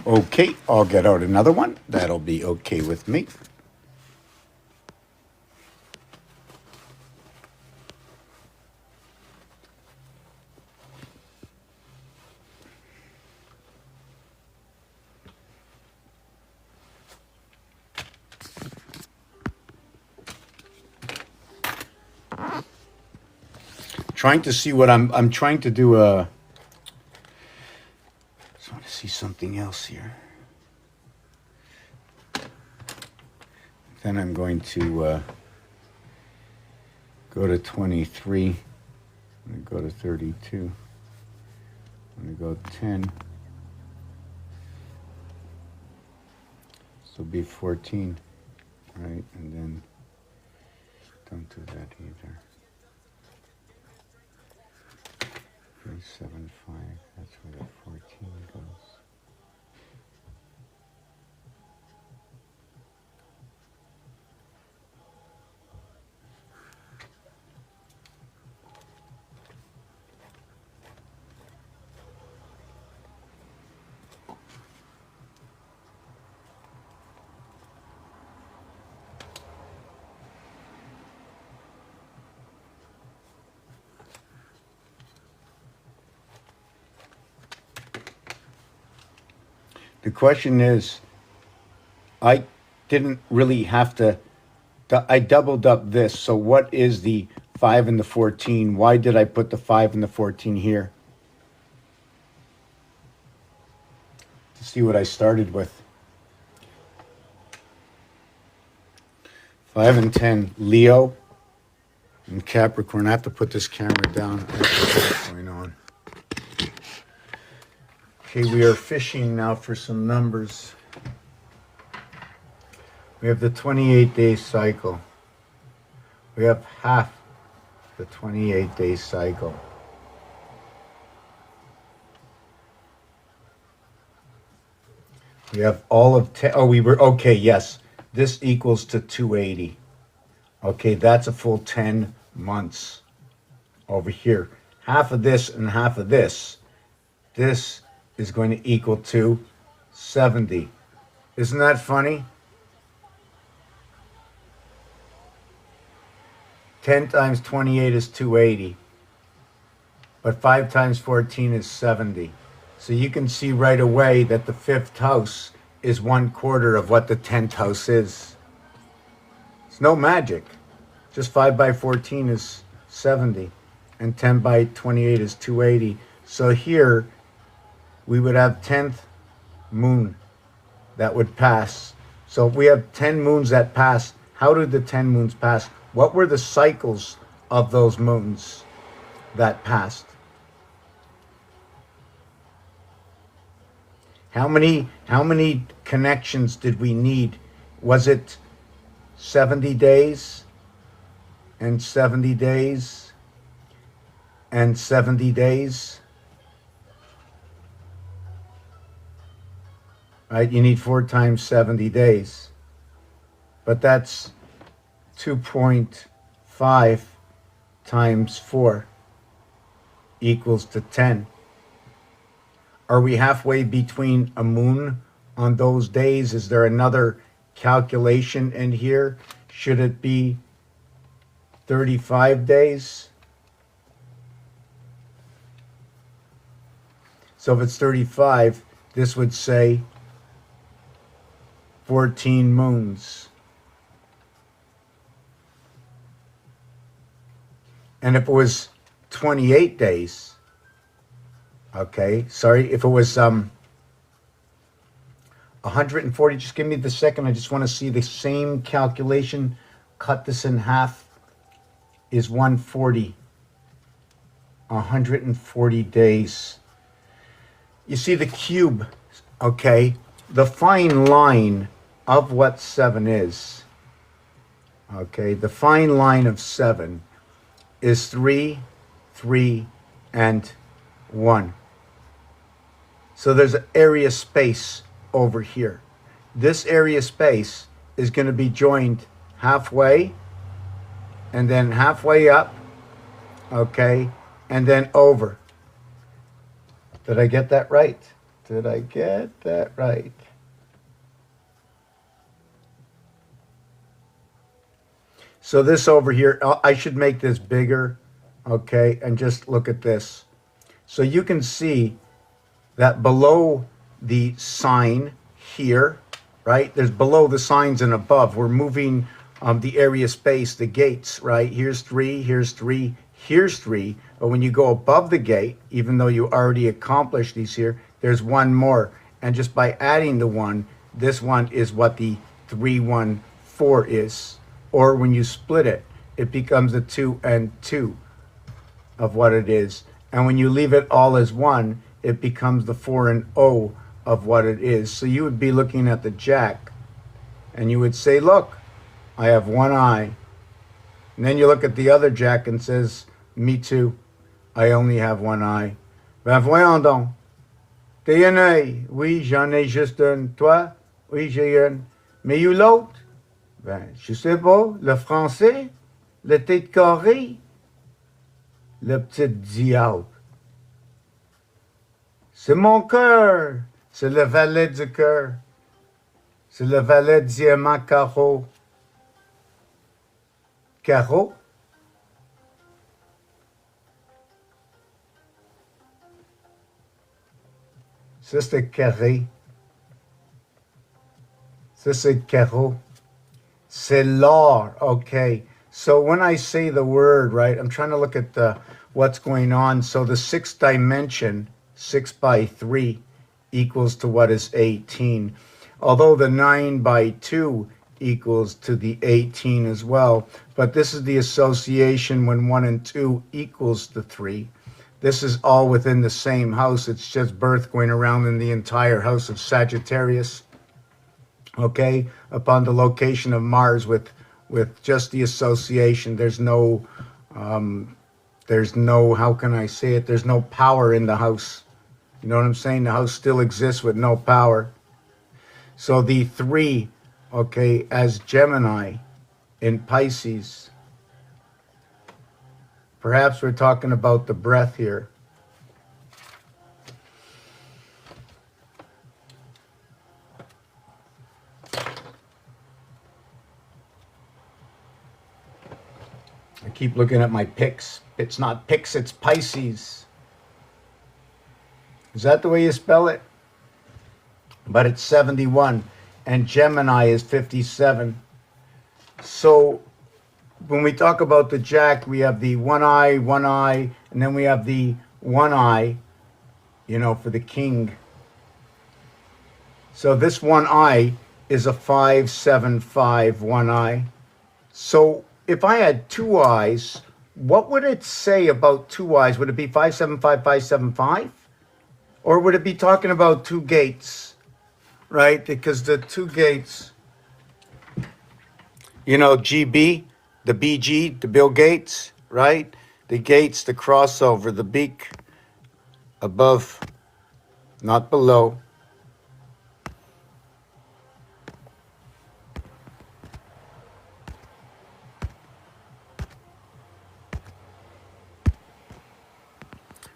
Okay, I'll get out another one. That'll be okay with me. trying to see what I'm trying to do a. Just want to see something else here. Then I'm going to go to 23. I'm going to go to 32. I'm going to go 10. This will be 14, right? And then don't do that either. 375, that's where the 14 goes. The question is, I didn't really have to, I doubled up this. So what is the 5 and the 14? Why did I put the 5 and the 14 here? To see what I started with. 5 and 10, Leo and Capricorn. I have to put this camera down. I don't know what's going on. Okay, we are fishing now for some numbers. We have the 28-day cycle. We have half the 28-day cycle. We have all of 10. Oh, we were, okay, yes. This equals to 280. Okay, that's a full 10 months over here. Half of this and half of this. This is going to equal to 70. Isn't that funny? 10 times 28 is 280. But 5 times 14 is 70. So you can see right away that the 5th house is 1/4 of what the 10th house is. It's no magic. Just 5 by 14 is 70. And 10 by 28 is 280. So here, we would have 10th moon that would pass. So if we have 10 moons that pass, how did the 10 moons pass? What were the cycles of those moons that passed? How many connections did we need? Was it 70 days and 70 days and 70 days? Right, you need 4 times 70 days. But that's 2.5 times 4 equals to 10. Are we halfway between a moon on those days? Is there another calculation in here? Should it be 35 days? So if it's 35, this would say 14 moons. And if it was 28 days, okay, sorry, if it was 140, just give me the second. I just want to see the same calculation. Cut this in half is 140. 140 days. You see the cube, okay? The fine line of what 7 is, okay? The fine line of 7 is 3, 3, and 1. So there's an area space over here. This area space is going to be joined halfway, and then halfway up, okay, and then over. Did I get that right? Did I get that right? So this over here, I should make this bigger, okay, and just look at this. So you can see that below the sign here, right? There's below the signs and above. We're moving the area space, the gates, right? Here's 3, here's 3, here's 3. But when you go above the gate, even though you already accomplished these here, there's one more. And just by adding the 1, this one is what the 3, 1, 4 is. Or when you split it, it becomes a 2 and 2 of what it is. And when you leave it all as 1, it becomes the 4 and O of what it is. So you would be looking at the jack and you would say, look, I have one eye. And then you look at the other jack and says, me too, I only have one eye. Ben voyons donc. T'as un œil? Oui, j'en ai juste un. Toi? Oui, j'ai une. Mais où l'autre? Ben, je sais pas. Le français? Le tête carré? Le petit diable. C'est mon cœur. C'est le valet du cœur. C'est le valet diamant carreau. Carreau? Ça, c'est carré. Ça, c'est carreau. C'est l'or. Okay. So when I say the word, right, I'm trying to look at what's going on. So the 6th dimension, 6 by 3, equals to what is 18. Although the 9 by 2 equals to the 18 as well. But this is the association when 1 and 2 equals to 3. This is all within the same house. It's just birth going around in the entire house of Sagittarius. Okay, upon the location of Mars with just the association. There's no, how can I say it? There's no power in the house. You know what I'm saying? The house still exists with no power. So the 3, okay, as Gemini in Pisces. Perhaps we're talking about the breath here. I keep looking at my picks. It's not picks, it's Pisces. Is that the way you spell it? But it's 71, and Gemini is 57. So when we talk about the jack, we have the one eye, and then we have the one eye, you know, for the king. So this one eye is a 5-7-5 one eye. So if I had 2 eyes, what would it say about 2 eyes? Would it be 5-7-5, 5-7-5? Or would it be talking about 2 gates, right? Because the 2 gates, you know, GB, the BG, the Bill Gates, right? The gates, the crossover, the beak above, not below.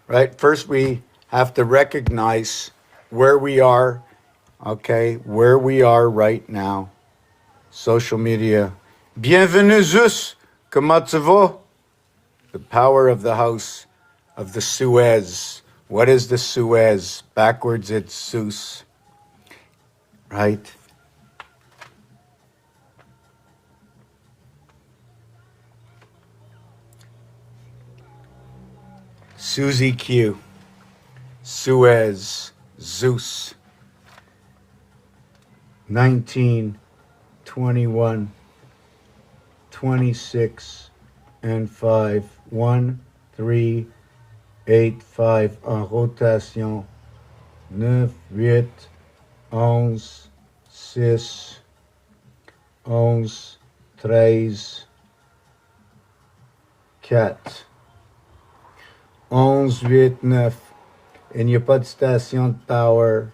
Right? First, we have to recognize where we are, okay? Where we are right now. Social media. Bienvenue, Zeus. Comment tu vas? The power of the house of the Suez. What is the Suez? Backwards, it's Zeus. Right? Susie Q. Suez. Zeus. 19, 21, 26, and 5. 1, 3, 8, 5 en rotation. 9, 8, 11, 6, 11, 13, 4. 11, 8, 9. Il n'y a pas de station de power.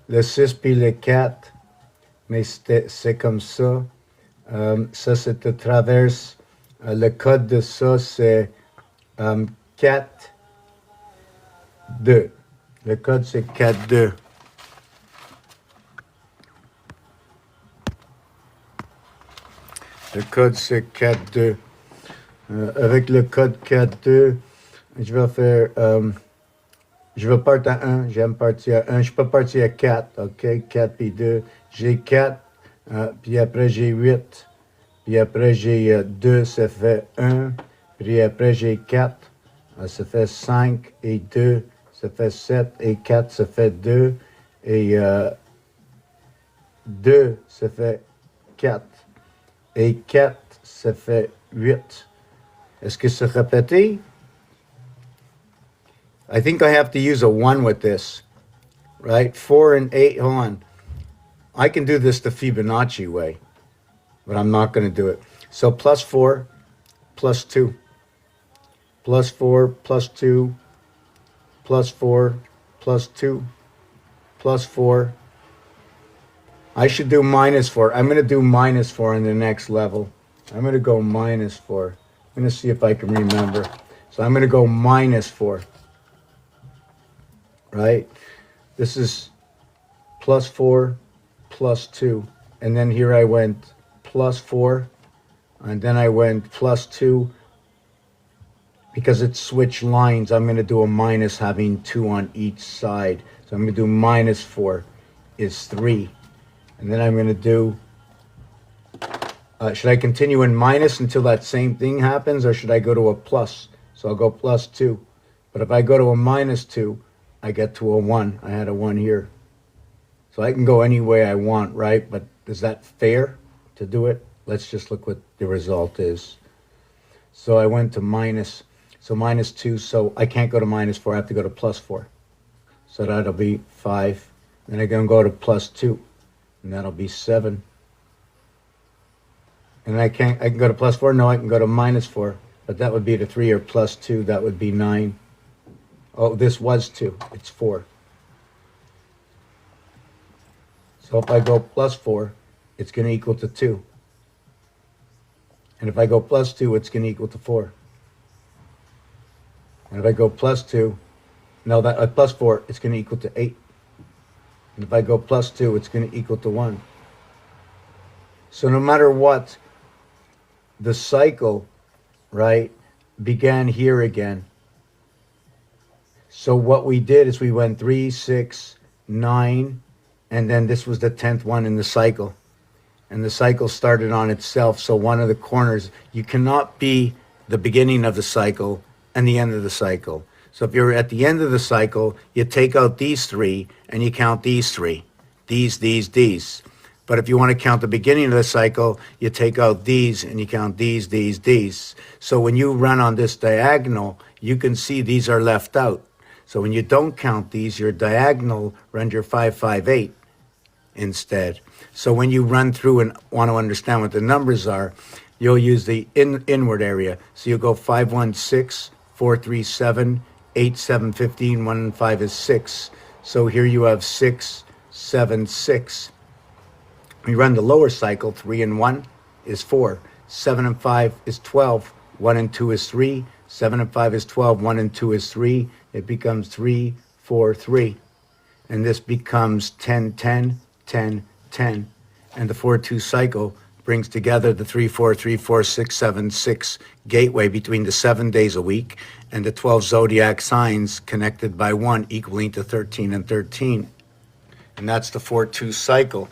Le 6 puis le 4, mais c'est comme ça. Ça, c'est à travers. Le code de ça, c'est 4, 2. Le code, c'est 4, 2. Le code, c'est 4, 2. Avec le code 4, 2, je vais faire. Je vais partir à 1, j'aime partir à 1. Je peux partir à 4, OK? 4 puis 2. J'ai 4, puis après j'ai 8. Puis après j'ai 2, ça fait 1. Puis après, j'ai 4. Ça fait 5 et 2. Ça fait 7 et 4, ça fait 2. Et 2, ça fait 4. Et 4, ça fait 8. Est-ce que c'est répété? I think I have to use a 1 with this, right? 4 and 8, hold on. I can do this the Fibonacci way, but I'm not going to do it. So plus 4, plus 2. Plus 4, plus 2, plus 4, plus 2, plus 4. I should do minus 4. I'm going to do minus 4 in the next level. I'm going to go minus 4. I'm going to see if I can remember. So I'm going to go minus 4. Right? This is plus 4, plus 2. And then here I went plus 4. And then I went plus 2. Because it switched lines, I'm going to do a minus having 2 on each side. So I'm going to do minus 4 is 3. And then I'm going to do, should I continue in minus until that same thing happens, or should I go to a plus? So I'll go plus 2. But if I go to a minus 2, I get to a 1. I had a 1 here. So I can go any way I want, right? But is that fair to do it? Let's just look what the result is. So I went to minus. So minus 2, so I can't go to minus 4, I have to go to plus 4. So that'll be 5. Then I can go to plus 2, and that'll be 7. And I can go to plus 4? No, I can go to minus 4, but that would be to 3, or plus 2, that would be 9. Oh, this was 2, it's 4. So if I go plus 4, it's going to equal to 2. And if I go plus 2, it's going to equal to 4. And if I go plus 2, no, that plus 4, it's going to equal to 8. And if I go plus 2, it's going to equal to 1. So no matter what, the cycle, right, began here again. So what we did is we went 3, 6, 9, and then this was the 10th one in the cycle. And the cycle started on itself. So one of the corners, you cannot be the beginning of the cycle and the end of the cycle. So if you're at the end of the cycle, you take out these 3 and you count these 3. These. But if you want to count the beginning of the cycle, you take out these and you count these. So when you run on this diagonal, you can see these are left out. So when you don't count these, your diagonal runs your 5, 5, 8 instead. So when you run through and want to understand what the numbers are, you'll use the inward area. So you'll go 5, 1, 6, 4, 3, 7, 8, 7, 15, 1 and 5 is 6. So here you have 6, 7, 6. We run the lower cycle, 3 and 1 is 4. 7 and 5 is 12. 1 and 2 is 3. 7 and 5 is 12. 1 and 2 is 3. It becomes 3, 4, 3. And this becomes 10, 10, 10, 10. And the 4-2 cycle brings together the 3, 4, 3, 4, 6, 7, 6 gateway between the 7 days a week and the 12 zodiac signs connected by 1 equaling to 13 and 13. And that's the 4-2 cycle.